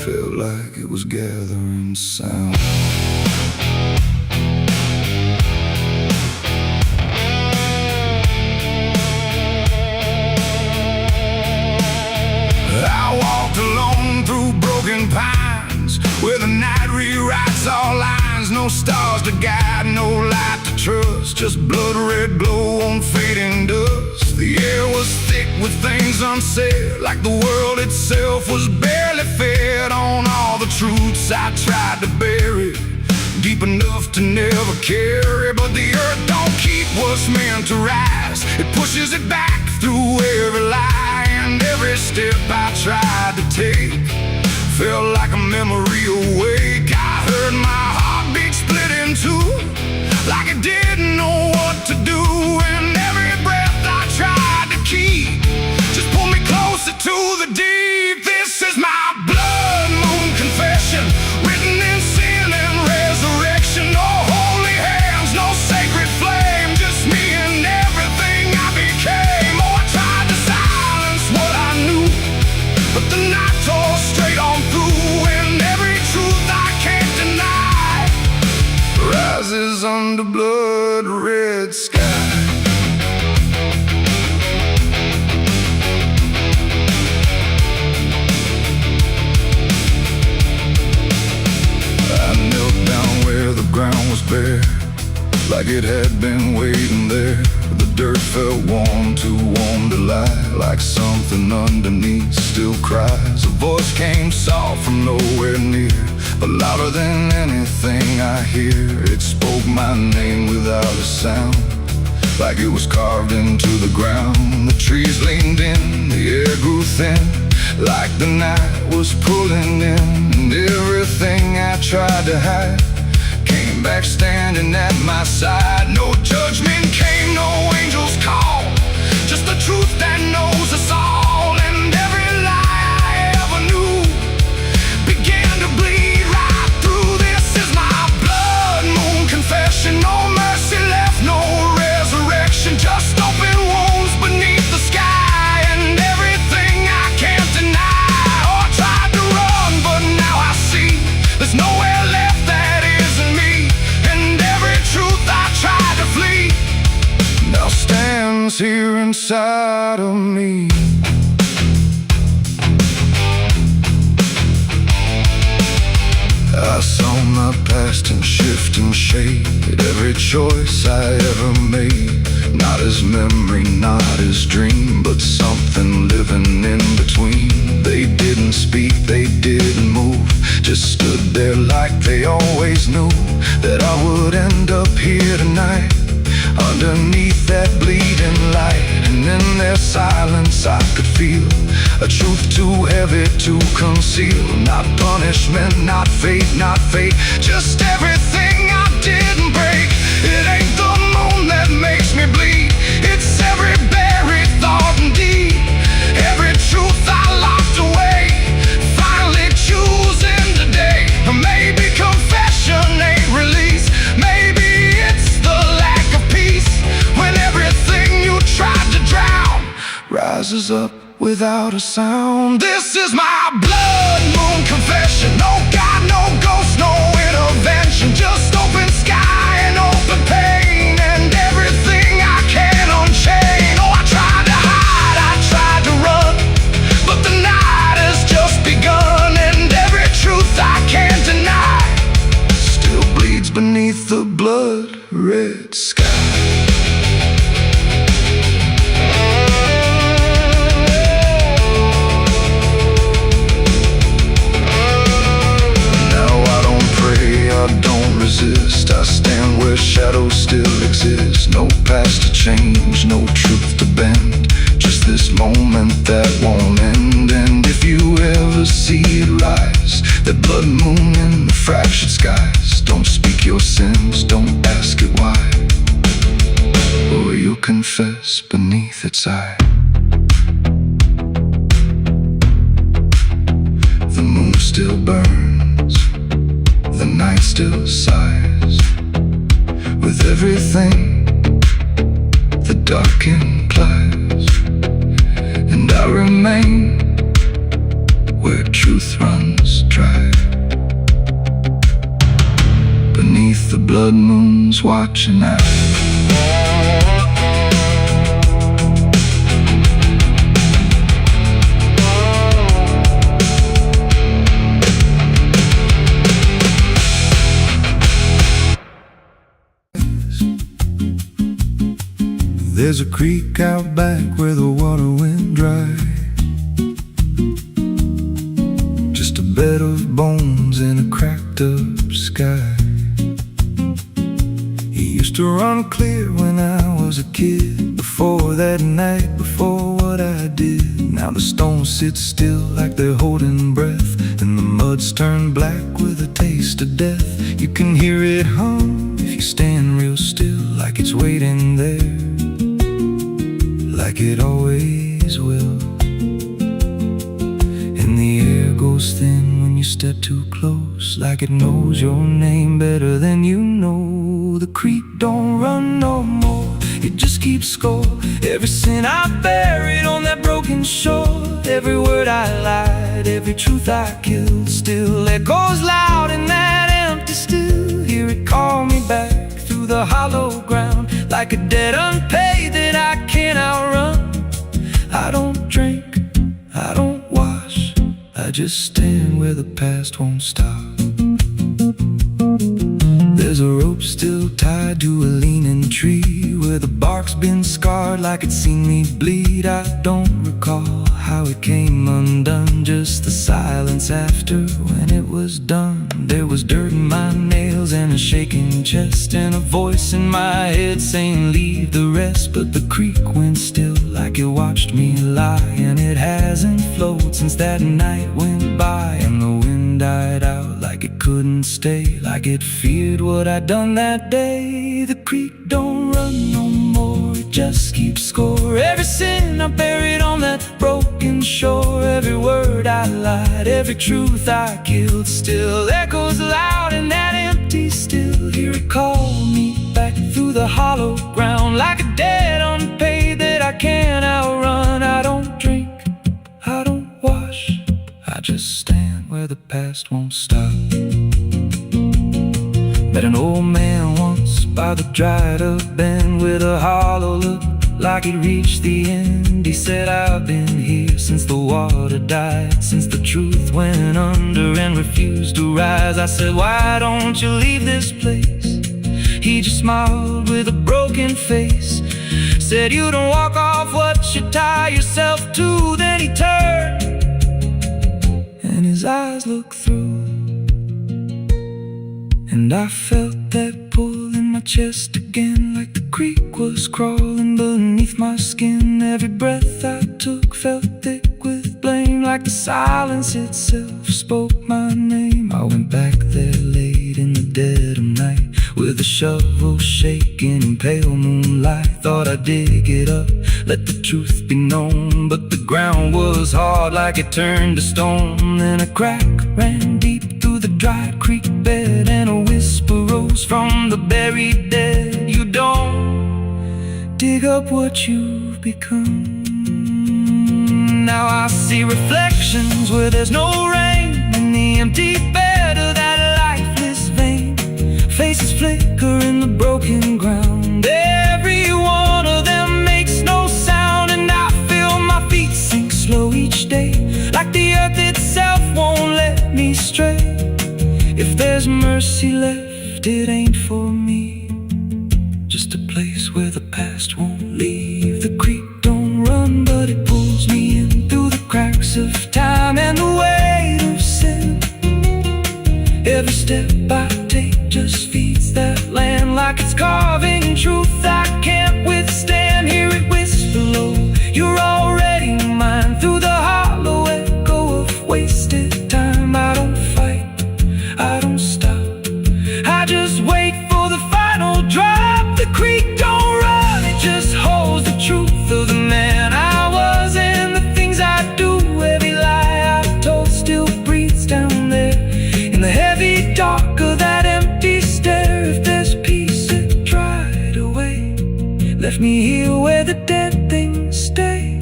Speaker 1: felt like it was gathering sound.
Speaker 2: signs, no stars to guide, no light to trust, just blood red glow on fading dust. The air was thick with things unsaid, like the world itself was barely fed on all the truths I tried to bury, deep enough to never carry. But the earth don't keep what's meant to rise, it pushes it back through every lie. And every step I tried to take felt like a memory awake. I heard my heartbeat split in two, like it didn't know what to do. And every breath I tried to keep just pulled me closer to the deep. This is my blood moon confession, written in sin and resurrection. No holy hands, no sacred flame, just me and everything I became. Oh, I tried to silence what I knew, but the night tore straight on through. And every truth I can't deny rises under blood red sky. I knelt down where the ground was bare, like it had been waiting there. The dirt felt warm, too warm to lie, like something underneath still cries. A voice came soft from nowhere near, but louder than anything I hear. It spoke my name without a sound, like it was carved into the ground. The trees leaned in, the air grew thin, like the night was pulling in. And everything I tried to hide came back standing at my side. No judgment came, no angel's call, just the truth that knows us all. And every lie I ever knew began to bleed right through. This is my blood moon confession, no mercy left, no resurrection, just open wounds beneath the sky. And everything I can't deny. Oh, I tried to run, but now I see there's nowhere left that isn't me. And every truth I tried to flee now stands here inside of me. I saw my past in shifting shade, every choice I ever made, not as memory, not as dream, but something living in between. They didn't speak, they didn't move, just stood there like they always knew that I would end up here tonight, underneath that bleeding light. And in their silence I could feel a truth too heavy to conceal. Not punishment, not fate, not fate, just everything I didn't break. It ain't the moon that makes me bleed, it's every buried thought and deed, every truth I locked away, finally choosing today. Maybe confession ain't release, maybe it's the lack of peace, when everything you tried to drown rises up without a sound. This is my blood moon confession, no God, no ghost, no intervention, just open sky and open pain, and everything I can unchain. Oh, I tried to hide, I tried to run, but the night has just begun. And every truth I can't deny still bleeds beneath the blood red sky. I don't resist, I stand where shadows still exist. No past to change, no truth to bend, just this moment that won't end. And if you ever see it rise, that blood moon in the fractured skies, don't speak your sins, don't ask it why, or you'll confess beneath its eye. The moon still burns, the night still sighs, with everything the dark implies. And I remain where truth runs dry, beneath the blood moon's watching eye.
Speaker 1: There's a creek out back where the water went dry, just a bed of bones in a cracked up sky. He used to run clear when I was a kid, before that night, before what I did. Now the stones sit still like they're holding breath, and the mud's turned black with a taste of death. You can hear it hum if you stand real still, like it's waiting there, like it always will. And the air goes thin when you step too close, like it knows your name better than you know. The creek don't run no more, it just keeps score. Every sin I buried on that broken shore, every word I lied, every truth I killed, still echoes loud in that empty still. Hear it call me back through the hollow ground, like a debt unpaid that I can't outrun. I don't drink, I don't wash, I just stand where the past won't stop. There's a rope still tied to a leaning tree, where the bark's been scarred like it's seen me bleed. I don't recall how it came undone, just the silence after when it was done. There was dirt in my nails and a shaking chest, and a voice in my head saying leave the rest. But the creek went still like it watched me lie, and it hasn't flowed since that night went by. And the wind died out like it couldn't stay, like it feared what I'd done that day. The creek don't run no more, it just keeps score. Every sin I buried on that broken shore, every word I lied, every truth I killed, still echoes loud in that empty still. Hear it call me back through the hollow ground, like a debt unpaid that I can't outrun. I don't drink, I don't wash, I just stand where the past won't stop. Met an old man once by the dried up bend, with a hollow look like he'd reached the end. He said, I've been here since the water died, since the truth went under and refused to rise. I said, why don't you leave this place? He just smiled with a broken face, said, you don't walk off what you tie yourself to. Then he turned and his eyes looked through, and I felt that pull in my chest again, like the creek was crawling beneath my skin. Every breath I took felt thick with blame, like the silence itself spoke my name. I went back there late in the dead of night, with a shovel shaking in pale moonlight. Thought I'd dig it up, let the truth be known, but the ground was hard like it turned to stone. Then a crack ran deep through the dried creek bed, and a whisper rose from the buried dead. You don't dig up what you've become. Now I see reflections where there's no rain, in the empty bed of that lifeless vein. Faces flicker in the broken ground, every one of them makes no sound. And I feel my feet sink slow each day, like the earth itself won't let me stray. If there's mercy left, it ain't for me, just a place where the past won't leave. The creek don't run, but it pulls me in through the cracks of time and the weight of sin. Every step I take just feeds that land, like it's carving truth I can't withstand. Hear it whisper low, you're already mine, through the hollow echo of wasted time. I don't fight, I don't stop, I just wait for the final drop. The creek don't run, it just holds the truth of the man I was and the things I do. Every lie I told still breathes down there in the heavy dark of that empty stare. If there's peace, it dried away, left me here where the dead things stay.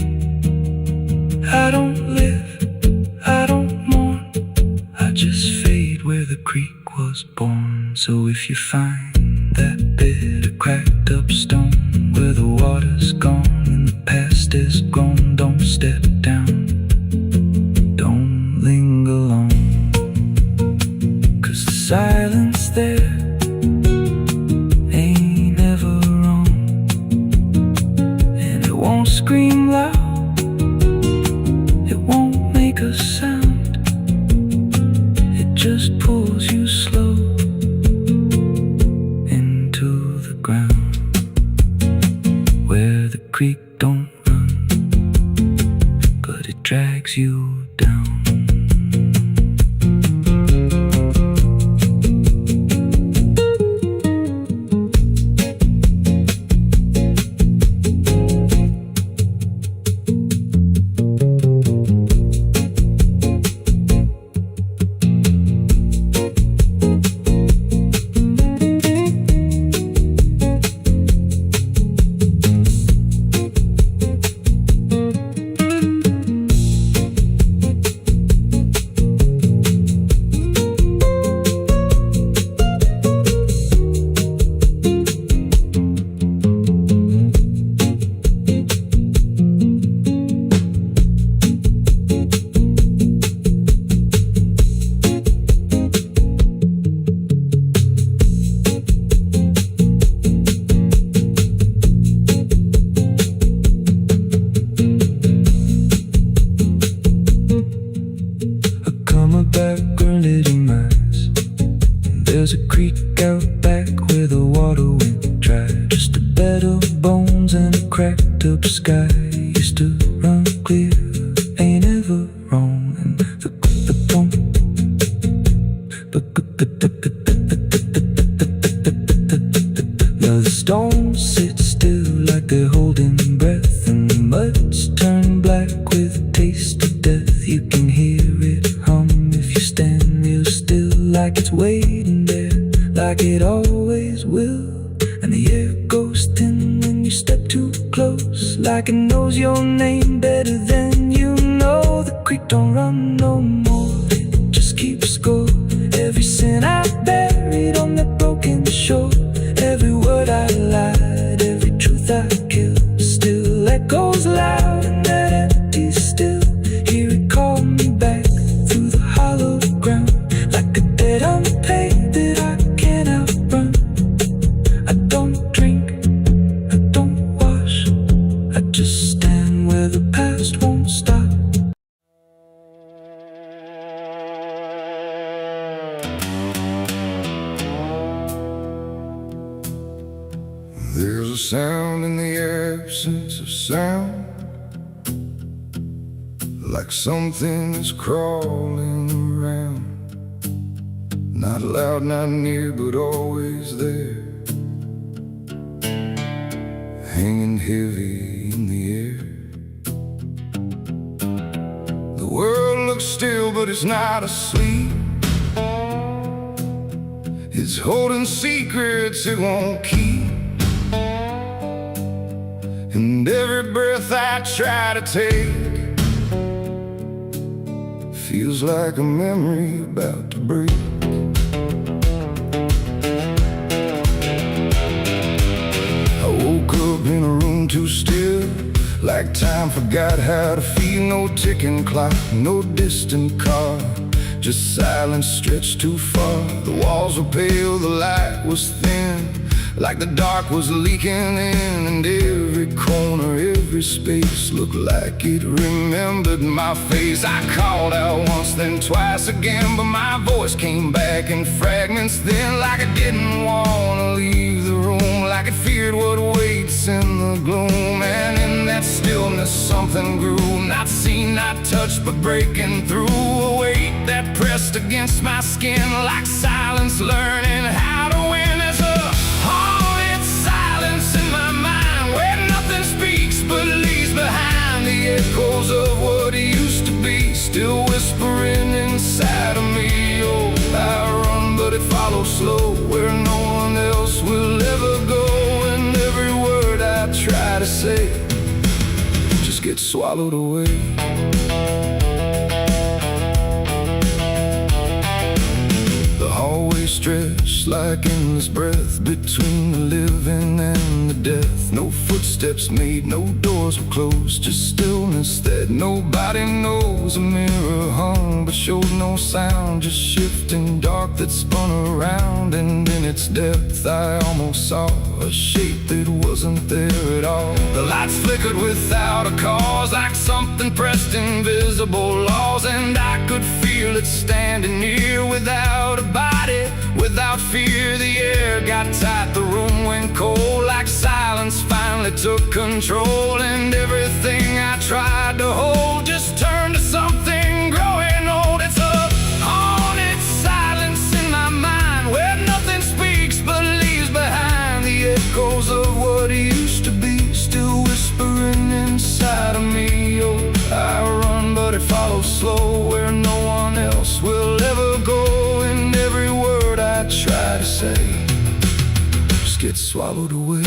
Speaker 1: I don't live, I don't mourn, I just fade where the creek was born. So if you find that bit of cracked up stone, where the water's gone and the past is gone, don't step down, don't linger long, 'cause the silence there ain't ever wrong.
Speaker 3: won't scream loud, it won't make a sound. It just pulls you slow into the ground, where the creek don't run, but it drags you down. There's a creek out back where the water went dry. Just a bed of bones and a cracked up sky. Used to run clear, ain't ever wrong. And the stones sit still like they're holding breath, and the mud's turned black with a taste of death. You can hear it hum if you stand real still, like it's waiting there, like it always will. And the air goes thin when you step too close, like it knows your name better than you know. The creek don't run no more, it just keeps score. Every sin I buried on that broken shore, every word I lied, every truth I killed, still echoes loud in that empty still. Hear it call me back through the hollow ground, like a debt unpaid that I can't outrun. I don't drink, I don't wash, I just stand where the past won't stop.
Speaker 1: There's a sound in the absence of sound, like something is crawling around. Not loud, not near, but always there, hanging heavy in the air. The world looks still, but it's not asleep. It's holding secrets it won't keep. And every breath I try to take feels like a memory about to break. I woke up in a room too still, like time forgot how to feel. No ticking clock, no distant car, just silence stretched too far. The walls were pale, the light was thin, like the dark was leaking in. And every corner, every space looked like it remembered my face. I called out once, then twice again, but my voice came back in fragments then, like I didn't want to leave the room, like it feared what waits in the gloom. And in that stillness something grew, not seen, not touched, but breaking through. A weight that pressed against my skin, like silence learning how to win. There's a haunted silence in my mind, where nothing speaks but leaves behind the echoes of what used to be, still whispering inside of me. Oh, I run, but it follows slow, where no one else will ever go. And every word I try to say just gets swallowed away. Always stretched like endless breath between the living and the death. No footsteps made, no doors were closed, just stillness that nobody knows. A mirror hung but showed no sound, just shifting dark that spun around. And in its depth I almost saw a shape that wasn't there at all. The light
Speaker 2: lights flickered without a cause, like something pressed invisible laws. And I could feel it standing near, without a body, without fear. The air got tight, the room went cold, like silence finally took control. And everything I tried to hold just turned to something growing old. It's a haunted silence in my mind, where nothing speaks but leaves behind the echoes of what used to be, still whispering inside of me. Oh, I run, but it follows slow, where no one else will ever go. And every word I try to say just gets swallowed away.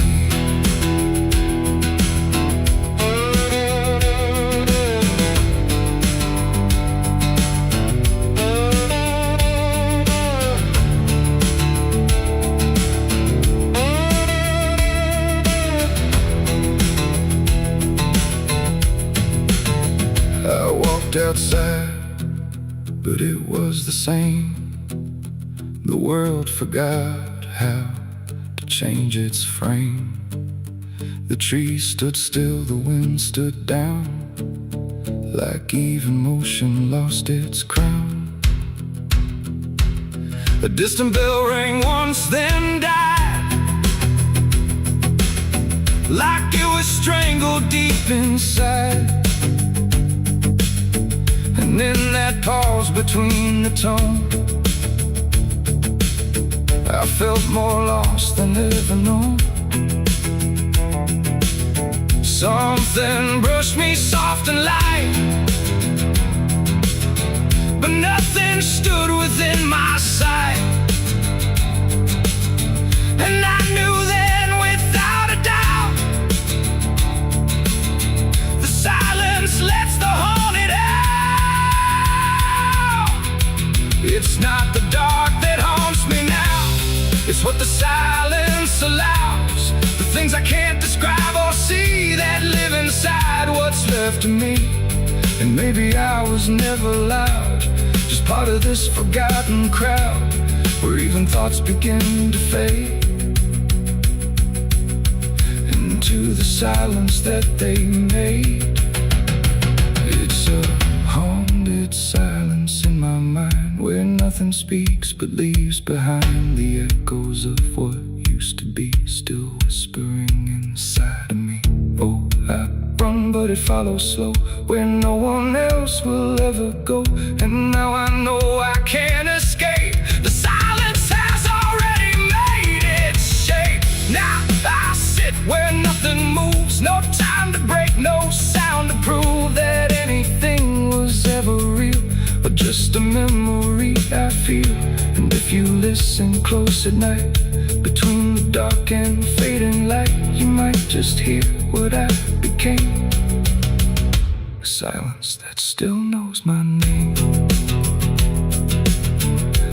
Speaker 2: Outside, but it was the same. The world forgot how to change its frame. The trees stood still, the wind stood down, like even motion lost its crown. A distant bell rang once, then died, like it was strangled deep inside. And in that pause between the tone, I felt more lost than ever known. Something brushed me soft and light, but nothing stood within my sight. And I knew then without a doubt, the silence lets the haunted out. It's not the dark that haunts me now, it's what the silence allows. The things I can't describe or see that live inside what's left of me. And maybe I was never loud, just part of this forgotten crowd, where even thoughts begin to fade into the silence that they made. It's a haunted silence in my mind, where nothing speaks but leaves behind the echoes of what used to be, still whispering inside of me. Oh, I run, but it follows slow, where no one else will ever go. And now I know I can't escape. The silence has already made its shape. Now I sit where nothing moves, no time to break, no sound to prove that anything was ever real, or just a memory I feel. And if you listen close at night, between the dark and fading light, you might just hear what I became, a silence that still knows my name.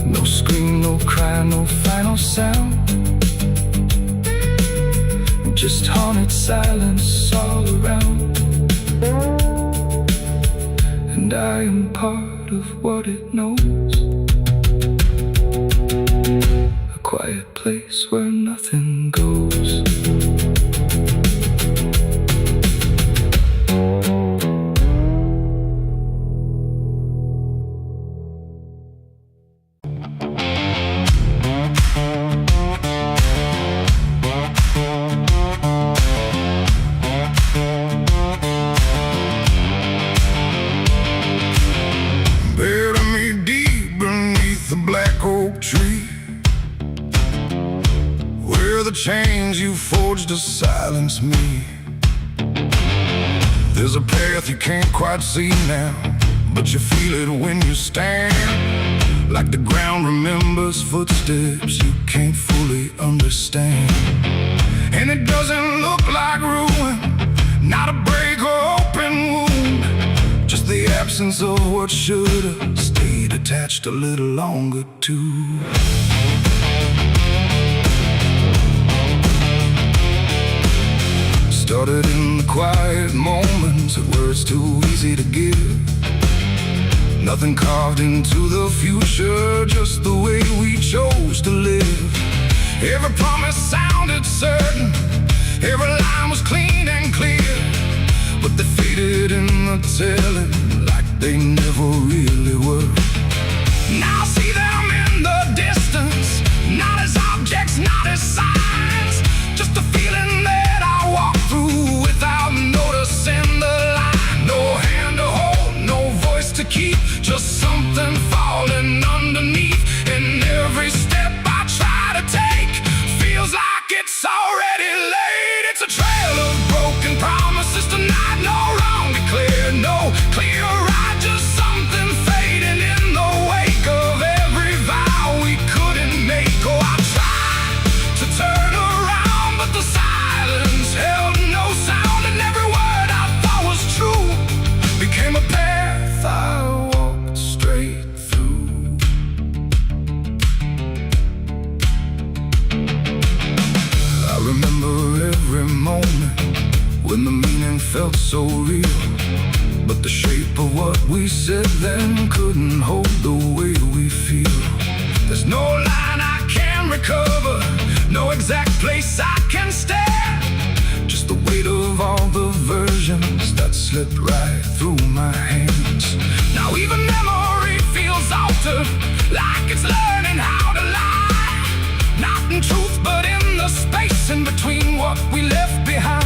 Speaker 2: No scream, no cry, no final sound, just haunted silence all around. And I am part of what it knows, a quiet place where nothing goes. Chains you forged to silence me. There's a path you can't quite see now, but you feel it when you stand, like the ground remembers footsteps you can't fully understand. And it doesn't look like ruin, not a break or open wound, just the absence of what should've stayed attached a little longer too. Started in the quiet moments where it's too easy to give. Nothing carved into the future, just the way we chose to live. Every promise sounded certain, every line was clean and clear.
Speaker 1: but they faded in the telling like they never really were.
Speaker 2: Now I see them in the distance, not as objects, not as signs, just a feeling that I walk through without noticing the line. No hand to hold, no voice to keep, just something falling underneath. And every step I try to take feels like it's already late. It's a trail of broken promises tonight, no wrong declared, no clear right, just something fading in the wake of every vow we couldn't make. Oh, I tried to turn around, but the silence held no sound, and every word I thought was true became a path I walked straight through. I remember every moment when the meaning felt so real, but the shape of what we said then couldn't hold the way we feel. There's no line I can recover, no exact place I can stand, just the weight of all the versions that slipped right through my hands. Now even memory feels altered, like it's learning how to lie, not in truth but in the space in between what we left behind.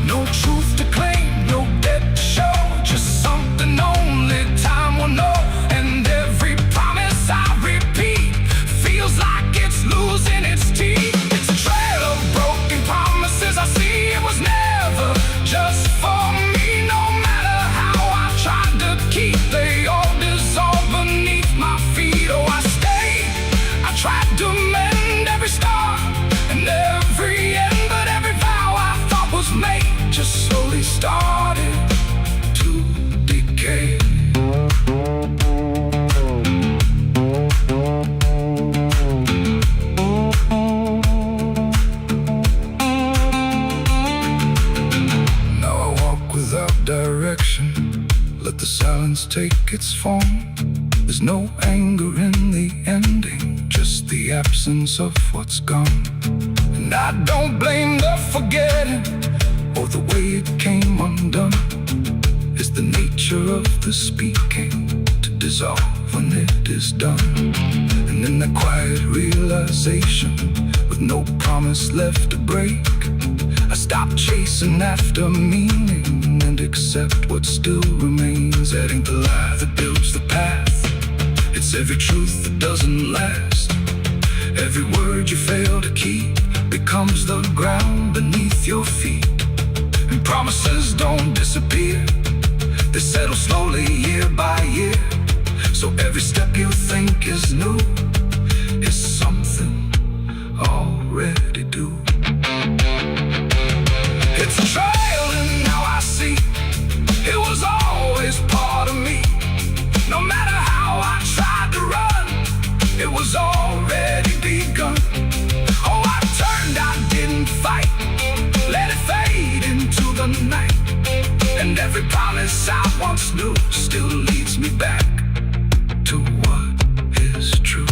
Speaker 2: No truth to claim, no debt to show, just something only time will know. And every promise I repeat feels like it's losing its teeth. It's a trail of broken promises I see. It was never just for me, no matter how I tried to keep, they all dissolved beneath my feet. Oh, I stayed, I tried to mend every scar and every end, but every vow I thought was made just slowly started to decay. Now I walk without direction, let the silence take its form. There's no anger in the ending, just the absence of what's gone. And I don't blame the forgetting or the way it came undone. It's the nature of the speaking to dissolve when it is done. And in that quiet realization, with no promise left to break, I stop chasing after meaning and accept what still remains. That ain't the lie that builds the path, it's every truth that doesn't last. Every word you fail to keep becomes the ground beneath your feet. And promises don't disappear, they settle slowly year by year. So every step you think is new is something already due. It's a trail and now I see it was always part of me. No matter how I tried to run, it was already begun. Oh, I turned, I didn't fight, let it fade into the night. And every promise I once knew still leads me back to what is true.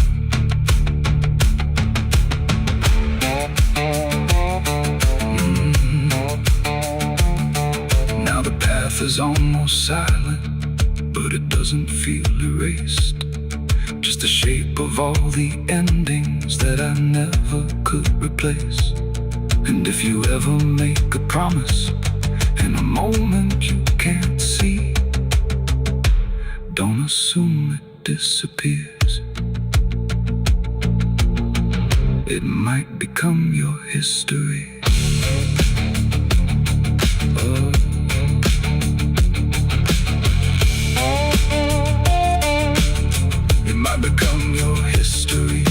Speaker 2: Now the path is almost silent, but it doesn't feel erased. Just the shape of all the endings that I never could replace. And if you ever make a promise in a moment you can't see, don't assume it disappears. It might become your history. Oh. It might become your history.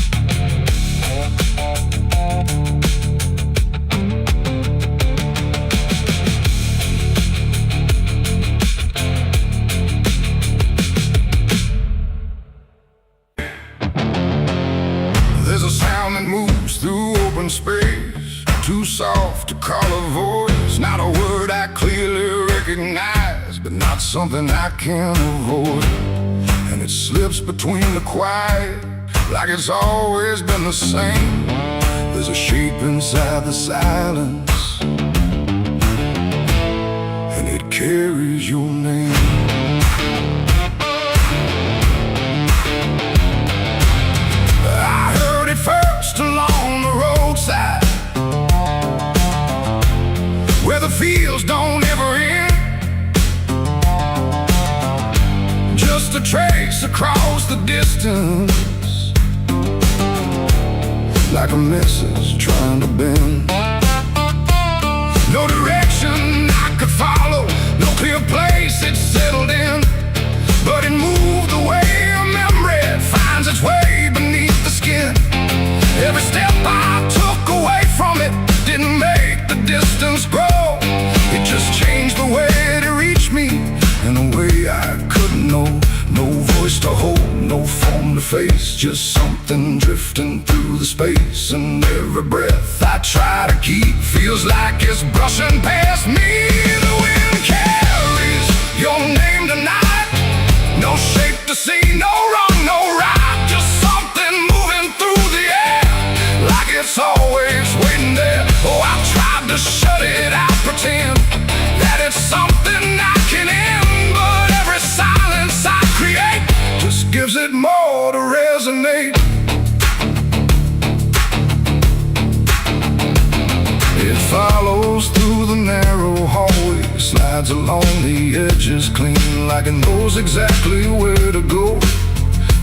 Speaker 2: There's a sound that moves through open space, too soft to call a voice. Not a word I clearly recognize, but not something I can avoid. And it slips between the quiet, like it's always been the same. There's a shape inside the silence, and it trace across the distance, like a message trying to bend. No direction I could follow, no clear place it settled in, but it moved the way a memory finds its way beneath the skin. Every step I took away from it didn't make the distance grow. It just changed the way it reached me in a way I couldn't know. No voice to hold, no form to face, just something drifting through the space. And every breath I try to keep feels like it's brushing past me. The wind carries your name tonight, no shape to see, no wrong, no right, just something moving through the air, like it's always waiting there. Oh, I tried to shut it out, pretend that it's something I can end, but every silence I create just gives it more to resonate. It follows through the narrow hallway, slides along the edges clean, like it knows exactly where to go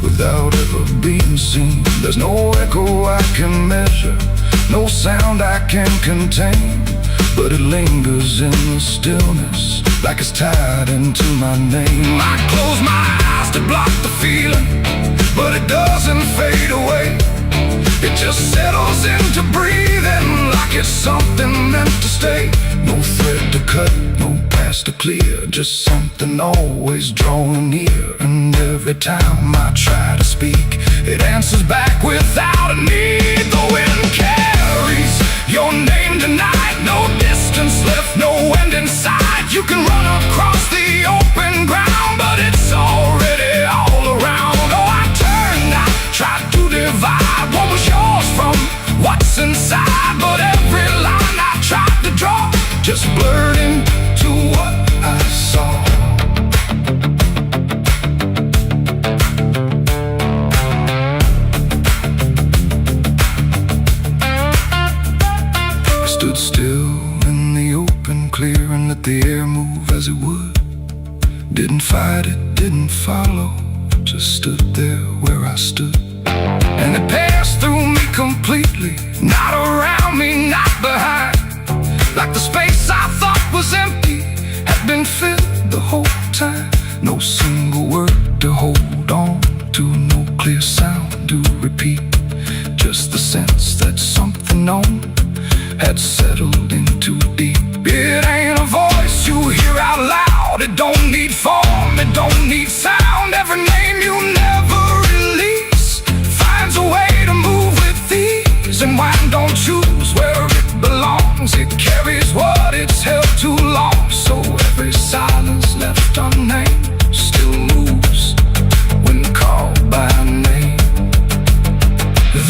Speaker 2: without ever being seen. There's no echo I can measure, no sound I can contain, but it lingers in the stillness, like it's tied into my name. I close my eyes to block the feeling, but it doesn't fade away. It just settles into breathing, like it's something meant to stay. No thread to cut, no past to clear, just something always drawing near. And every time I try to speak, it answers back without a need. The wind carries your name tonight, no distance left, no end in sight. You can run across the open ground, but it's already all around. Oh, I turned, I tried to divide what was yours from what's inside, but every line I tried to draw just blurred into what I saw. I stood still in the open clear and let the air move as it would. Didn't fight it, didn't follow, just stood there where I stood. And it passed through me completely, not around me, not behind. Like the space I thought was empty had been filled the whole time. No single word to hold on to, no clear sound to repeat, just the sense that something known had settled in too deep. It ain't a voice you hear out loud, it don't need form, it don't need sound. Every name you never release finds a way to move with ease, and wine don't choose where it belongs, it carries what it's held too long. So every silence left unnamed still moves when called by name.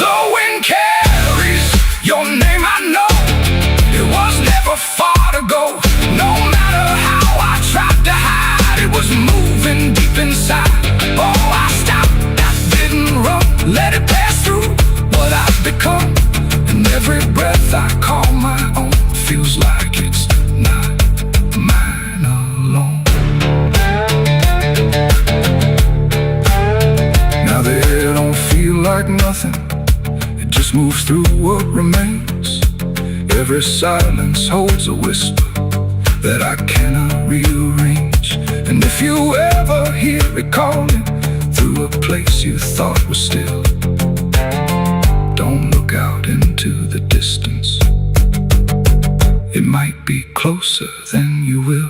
Speaker 2: The wind carries your name, I know it was never far to go. No matter how I tried to hide, it was moving deep inside. Oh, I stopped, I didn't run, let it pass through what I've become. And every breath I call my own feels like it's not mine alone. Now the air don't feel like nothing, it just moves through what remains. Every silence holds a whisper that I cannot rearrange. And if you ever hear it calling through a place you thought was still, don't look out into the distance, it might be closer than you will.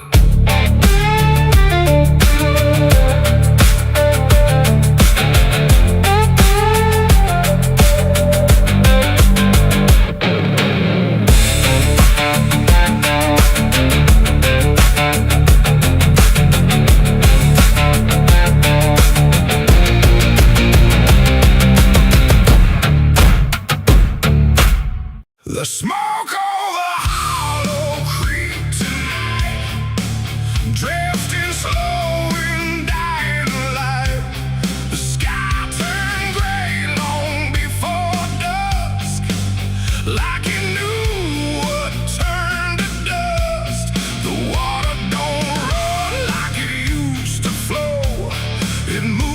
Speaker 2: The smoke over hollow creek tonight, drifting slow and dying light. The sky turned gray long before dusk, like it knew what turned to dust. The water don't run like it used to flow, it moves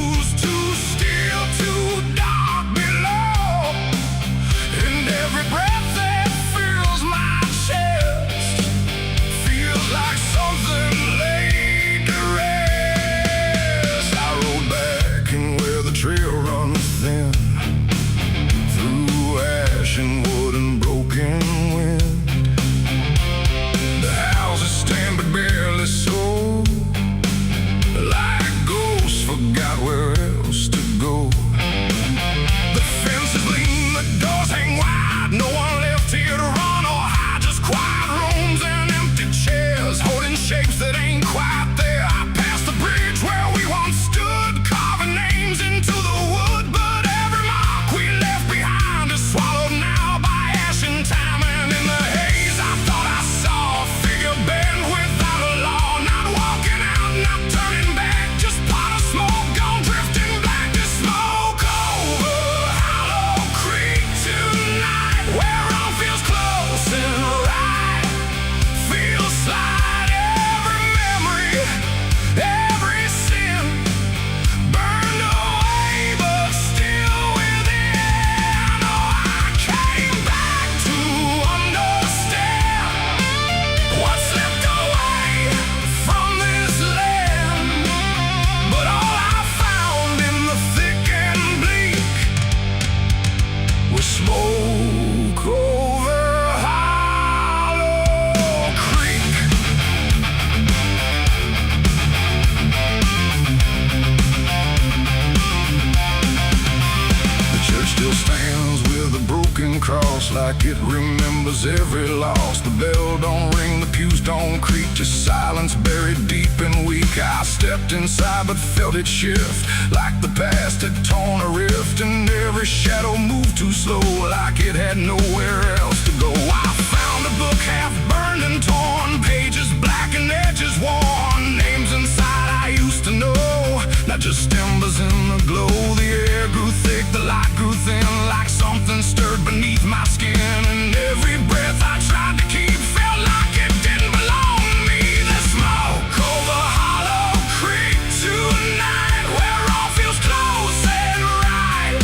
Speaker 1: like it remembers every loss. The bell don't ring, the pews don't creak, just silence buried deep and weak. I stepped inside but felt it shift, like the past had torn a rift, and every shadow moved too slow, like it had nowhere else to go. I found a book half burned and torn, pages black and edges worn, names inside I used to know, not just embers in the glow. The air grew thick, the light grew thin, like something stirred beneath my skin, and every breath I tried to keep felt like it didn't belong to me. The smoke over Hollow Creek tonight, where all feels close and right,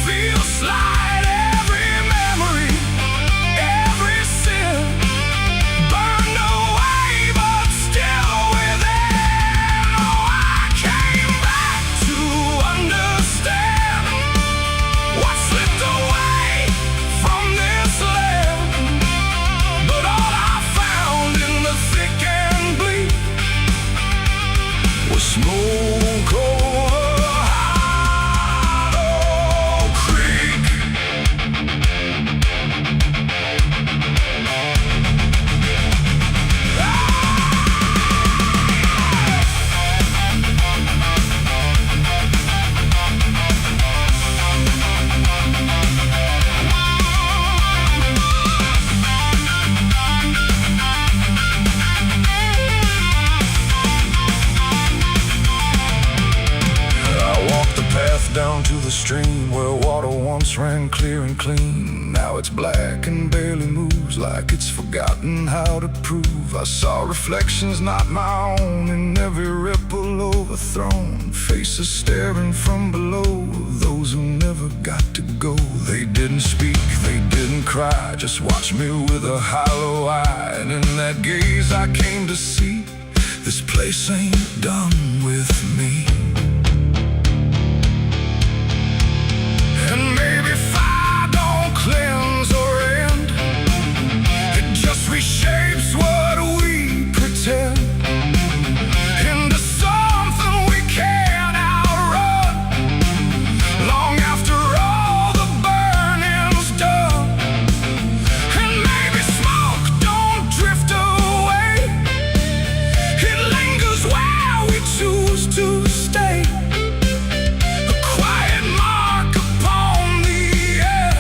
Speaker 1: feels slight. Every memory, every sin burned away, but still within. Oh, I came back to understand what slipped away from this land. But all I found in the thick and bleak was smoke over Hollow Creek. I walked the path down to the stream where water once ran clear and clean. Now it's black and barely moves, like it's forgotten how to prove. I saw reflections not my own in every ripple overthrown, faces staring from below, those who never got to go. They didn't speak, they didn't cry, just watched me with a hollow eye. And in that gaze I came to see, this place ain't done with me. And maybe fire don't cleanse or end, it just reshapes what we pretend into something we can't outrun, long after all the burning's done. And maybe smoke don't drift away, it lingers where we choose to stay, a quiet mark upon the air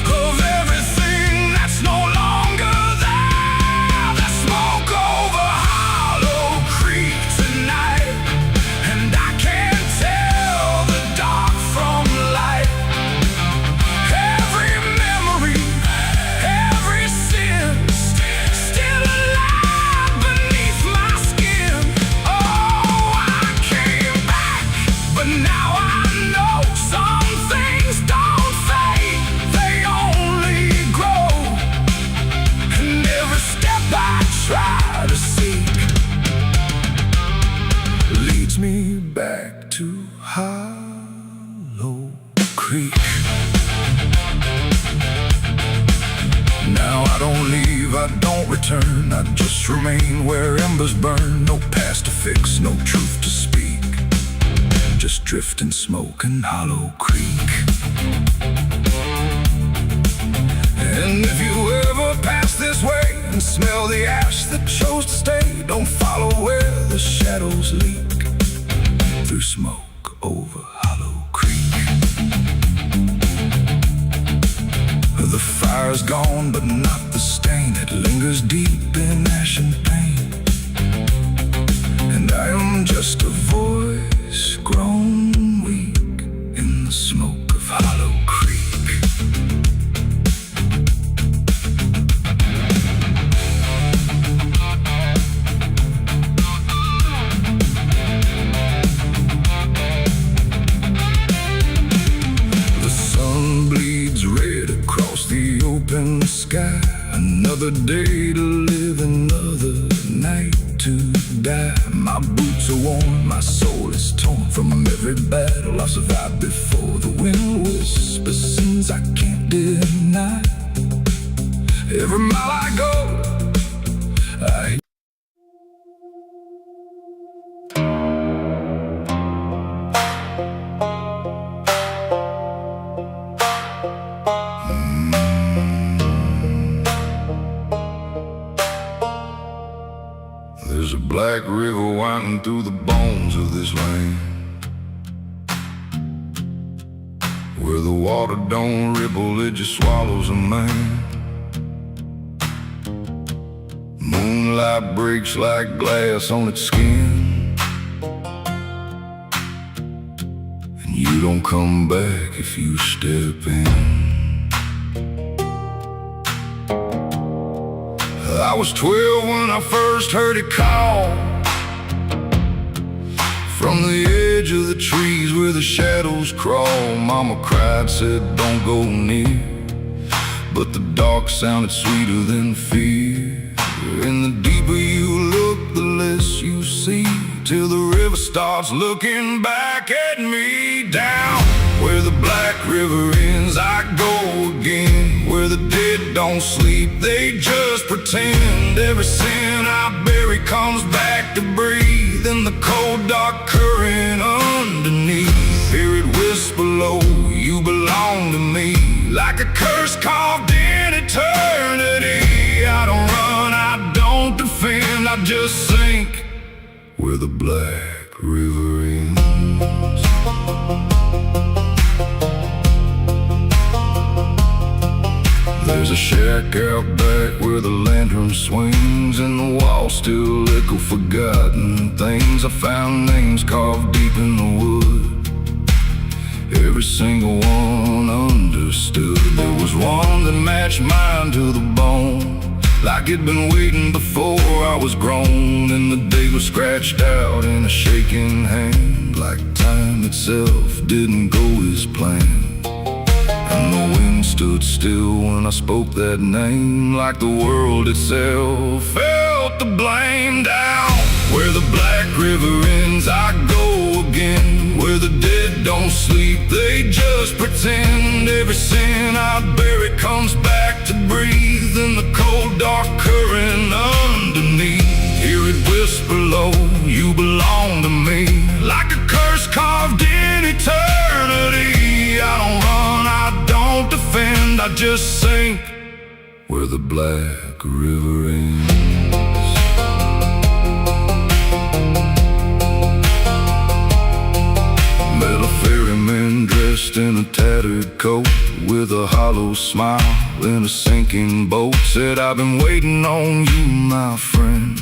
Speaker 1: of everything that's no longer there. The smoke over Hollow Creek tonight, and I can't tell the dark from light. Every memory, every sin, still alive beneath my skin. Oh, I came back, but now I know some things don't fade, they only grow. And every step I try to seek leads me back to Hollow Creek. Now I don't leave, I don't return, I just remain where embers burn. No past to fix, no truth to speak, just drifting smoke in Hollow Creek. And if you ever pass this way and smell the ash that chose to stay, don't follow where the shadows leak, through smoke over Hollow Creek. The fire's gone, but not the stain, it lingers deep in ash and pain. And I am just a voice grown weak in the smoke of Hollow Creek. The sun bleeds red across the open sky. Another day to live, another night to die. My boots are worn, my soul is torn from every battle I've survived before. The wind whispers sins I can't deny. Every mile I go, I There's a black river winding through the bones of this land, where the water don't ripple, it just swallows a man. Moonlight breaks like glass on its skin, and you don't come back if you step in. I was 12 when I first heard it call, from the edge of the trees where the shadows crawl. Mama cried, said don't go near, but the dark sounded sweeter than fear. And the deeper you look, the less you see, till the river starts looking back at me. Down where the black river ends, I go again, where the dead don't sleep, they just pretend. Every sin I bury comes back to breathe in the cold dark current underneath. Hear it whisper low, you belong to me, like a curse carved in eternity. I don't run, I don't defend, I just sink where the black river ends. There's a shack out back where the lantern swings, and the walls still echo forgotten things. I found names carved deep in the wood, every single one understood. There was one that matched mine to the bone, like it'd been waiting before I was grown. And the day was scratched out in a shaking hand, like time itself didn't go as planned. And the wind stood still when I spoke that name, like the world itself felt the blame. Down where the black river ends, I go again, where the dead don't sleep, they just pretend. Every sin I bury comes back to breathe in the cold dark current underneath. Hear it whisper low, you belong to me, like a curse carved in eternity. I don't run, I don't defend, I just sink where the black river ends. Met a ferryman dressed in a tattered coat, with a hollow smile in a sinking boat. Said, I've been waiting on you, my friend.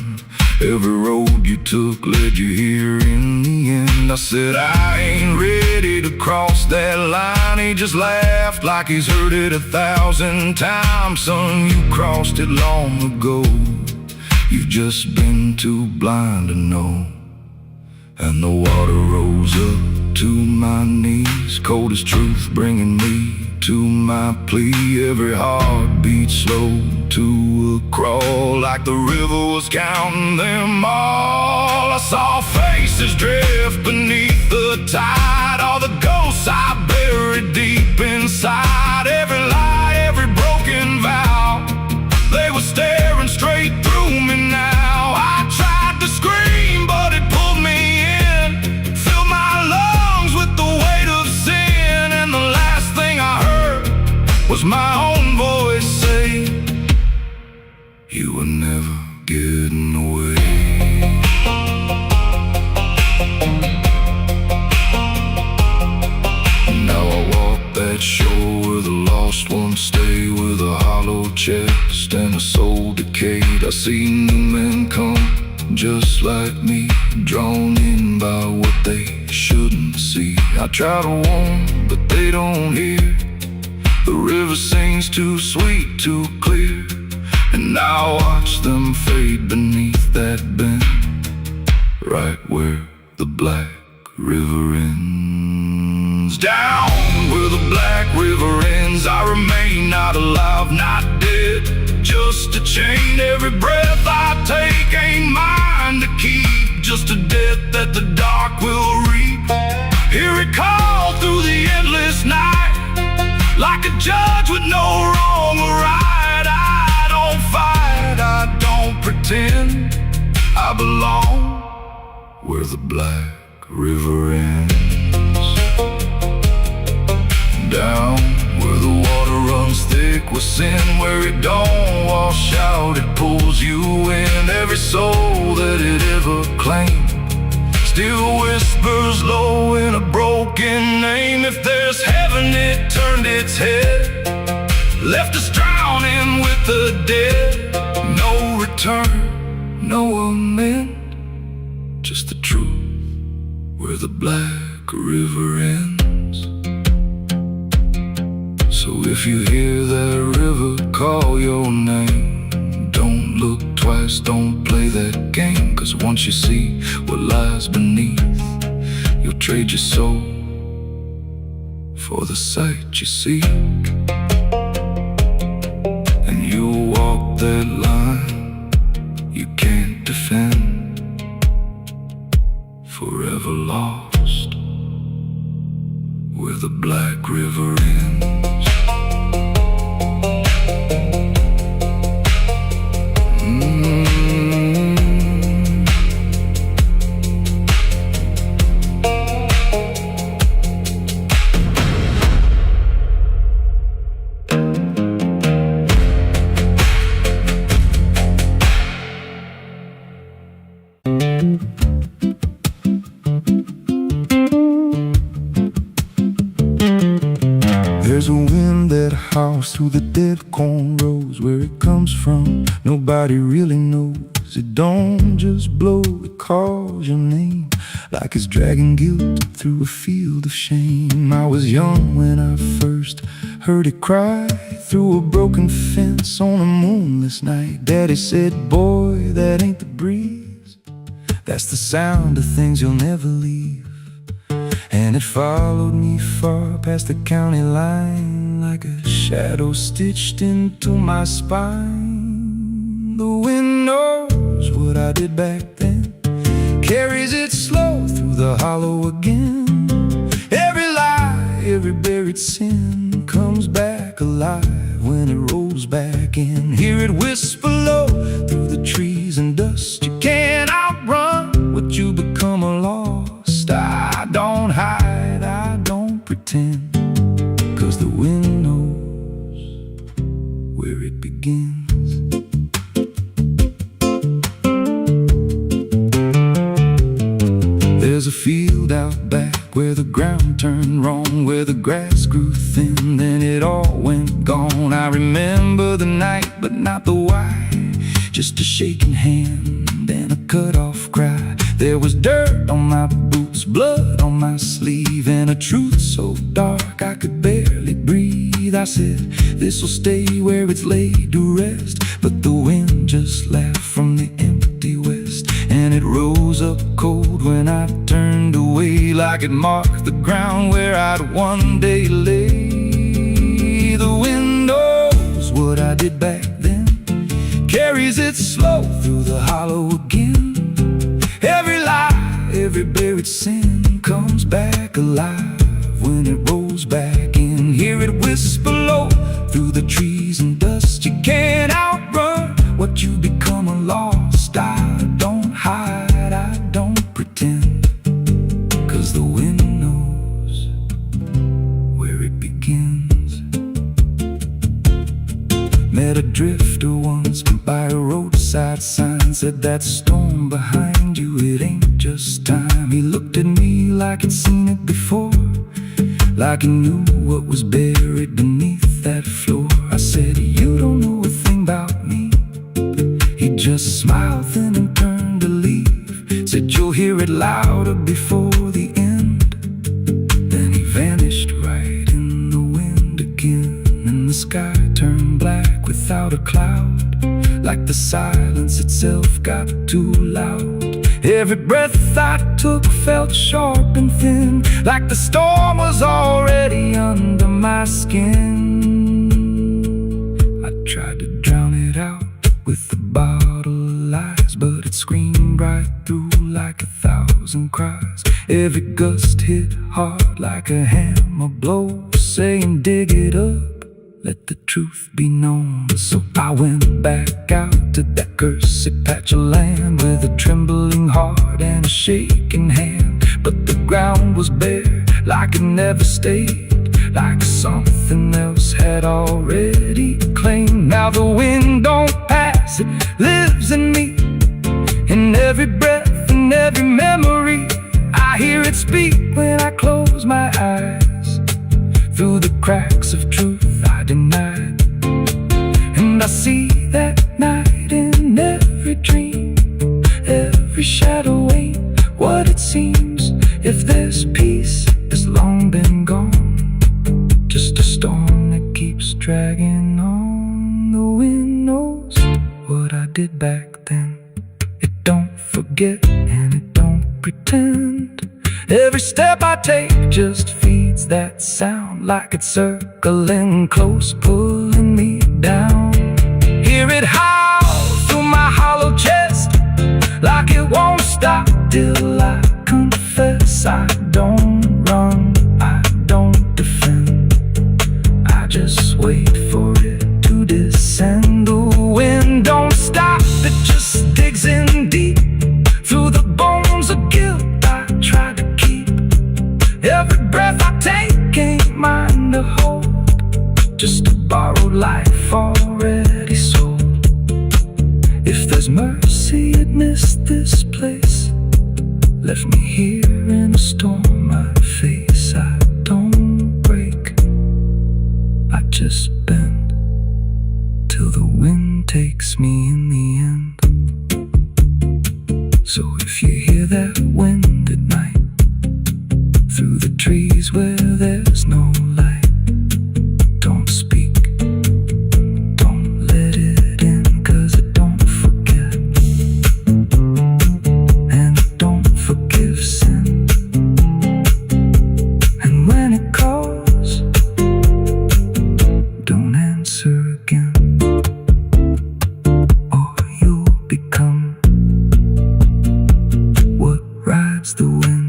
Speaker 1: Every road you took led you here in the end. I said, I ain't ready to cross that line. He just laughed like he's heard it 1,000 times. Son, you crossed it long ago, you've just been too blind to know. And the water rose up to my knees, cold as truth, bringing me to my plea. Every heartbeat slow to a crawl, like the river was counting them all. I saw faces drift beneath the tide, all the ghosts I buried deep inside. Every lie, every broken vow, they were staring straight through me now. I tried to scream, but it pulled me in, filled my lungs with the weight of sin. And the last thing I heard was my own voice say, you were never getting away. Now I walk that shore where the lost ones stay, with a hollow chest and a soul decayed. I see new men come just like me, drawn in by what they shouldn't see. I try to warn, but they don't hear. The river sings too sweet, too clear, and I watch them fade beneath that bend, right where the black river ends. Down where the black river ends, I remain not alive, not dead, just a chain. Every breath I take ain't mine to keep, just a death that the dark will reap. Hear it call through the endless night, like a judge with no wrong or right. I don't fight, I don't pretend, I belong where the black river ends. Down where the water runs runs thick with sin. Where it don't wash out, it pulls you in. Every soul that it ever claimed still whispers low in a broken name. If there's heaven, it turned its head, left us drowning with the dead. No return, no amend, just the truth where the black river ends. So if you hear that river call your name, don't look twice, don't play that game. 'Cause once you see what lies beneath, you'll trade your soul for the sight you seek. And you'll walk that line you can't defend, forever lost where the black river ends. There's a wind that howls through the dead corn rows. Where it comes from, nobody really knows. It don't just blow, it calls your name, like it's dragging guilt through a field of shame. I was young when I first heard it cry through a broken fence on a moonless night. Daddy said, boy, that ain't the breeze, that's the sound of things you'll never leave. And it followed me far past the county line, like a shadow stitched into my spine. The wind knows what I did back then, carries it slow through the hollow again. Every lie, every buried sin comes back alive when it rolls back in. Hear it whisper low through the trees and dust. You can't outrun what you become lost. I don't hide, I don't pretend, 'cause the wind knows where it begins. There's a field out back where the ground turned wrong, where the grass grew thin, then it all went gone. I remember the night, but not the why, just a shaking hand and a cut-off cry. There was dirt on my boots, blood on my sleeve, and a truth so dark I could barely breathe. I said, this'll stay where it's laid to rest. But the wind just laughed from the empty west, and it rose up cold when I turned away, like it marked the ground where I'd one day lay. The wind knows what I did back then, carries it slow through the hollow again. Every lie, every buried sin comes back alive when it rolls back in. Hear it whisper low through the trees and dust. You can't outrun what you become lost. I don't hide, I don't pretend, 'cause the wind knows where it begins. Met a drifter once by a roadside sign, said that storm behind you, it ain't just time. He looked at me like he'd seen it before, like he knew what was buried beneath that floor. I said, you don't know a thing about me. He just smiled then and turned to leave, said you'll hear it louder before the end. Then he vanished right in the wind again, and the sky turned black without a cloud, like the silence itself got too loud. Every breath I took felt sharp and thin, like the storm was already under my skin. I tried to drown it out with a bottle of lies, but it screamed right through like 1,000 cries. Every gust hit hard like a hammer blow, saying dig it up, let the truth be known. So I went back out to that cursed patch of land with a trembling heart and a shaking hand. But the ground was bare like it never stayed,
Speaker 3: like something else had already claimed. Now the wind don't pass, it lives in me, in every breath and every memory. I hear it speak when I close my eyes, through the cracks of truth I denied. And I see that night in every dream, every shadow ain't what it seems. If there's peace, it's long been gone, just a storm that keeps dragging on. The wind knows what I did back then. It don't forget and it don't pretend. Every step I take just feeds that sound, like it's circling close, pulling me down. Hear it howl through my hollow chest, like it won't stop till I confess. I don't run, I don't defend, I just wait for it to descend. The wind don't stop, it just digs in deep, through the bones of guilt I try to keep. Every breath I take ain't mine to hold, just a borrowed life already sold. If there's mercy, it missed this place, left me here in a storm I face. I don't break, I just bend, till the wind takes me in the end. So if you hear that wind at night, through the trees where there's no light, don't speak, don't let it in, 'cause it don't forget, and it don't forgive sin. And when it calls, don't answer again, or you'll become what rides the wind.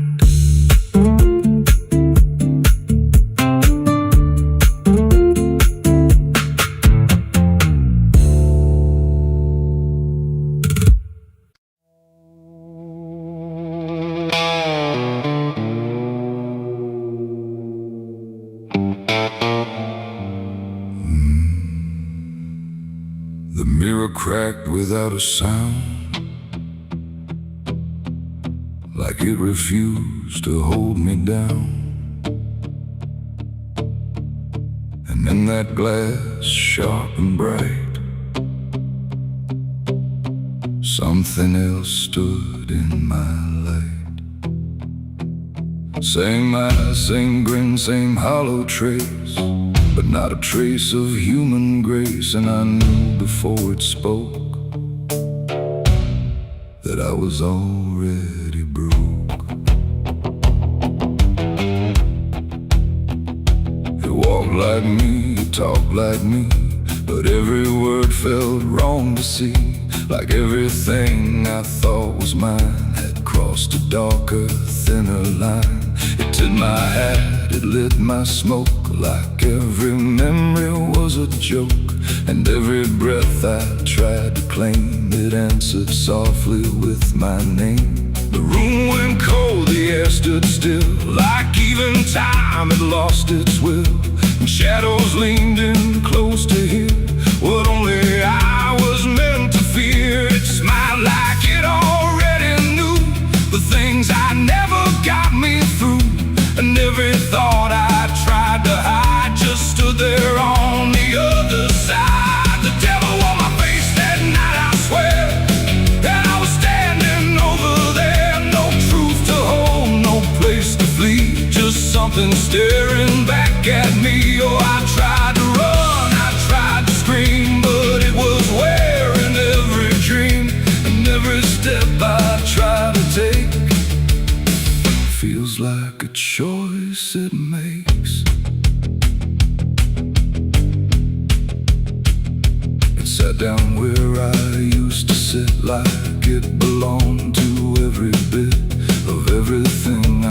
Speaker 1: The mirror cracked without a sound, like it refused to hold me down. And in that glass, sharp and bright, something else stood in my light. Same eyes, same grin, same hollow trace, but not a trace of human grace. And I knew before it spoke that I was already broke. It walked like me, it talked like me, but every word felt wrong to see. Like everything I thought was mine had crossed a darker, thinner line. It took my hat, it lit my smoke, like every memory was a joke. And every breath I tried to claim, it answered softly with my name. The room went cold, the air stood still, like even time had lost its will. And shadows leaned in close to hear what only I was meant to fear. It smiled like it already knew the things I never got me through. And every thought I tried to hide just stood there on the other side. The devil on my face that night, I swear, and I was standing over there. No truth to hold, no place to flee, just something staring back at me. Oh, I tried to run, I tried to scream, but it was wearing every dream. And every step I try to take feels like a choice it makes. It sat down where I used to sit, like it belonged to every bit of everything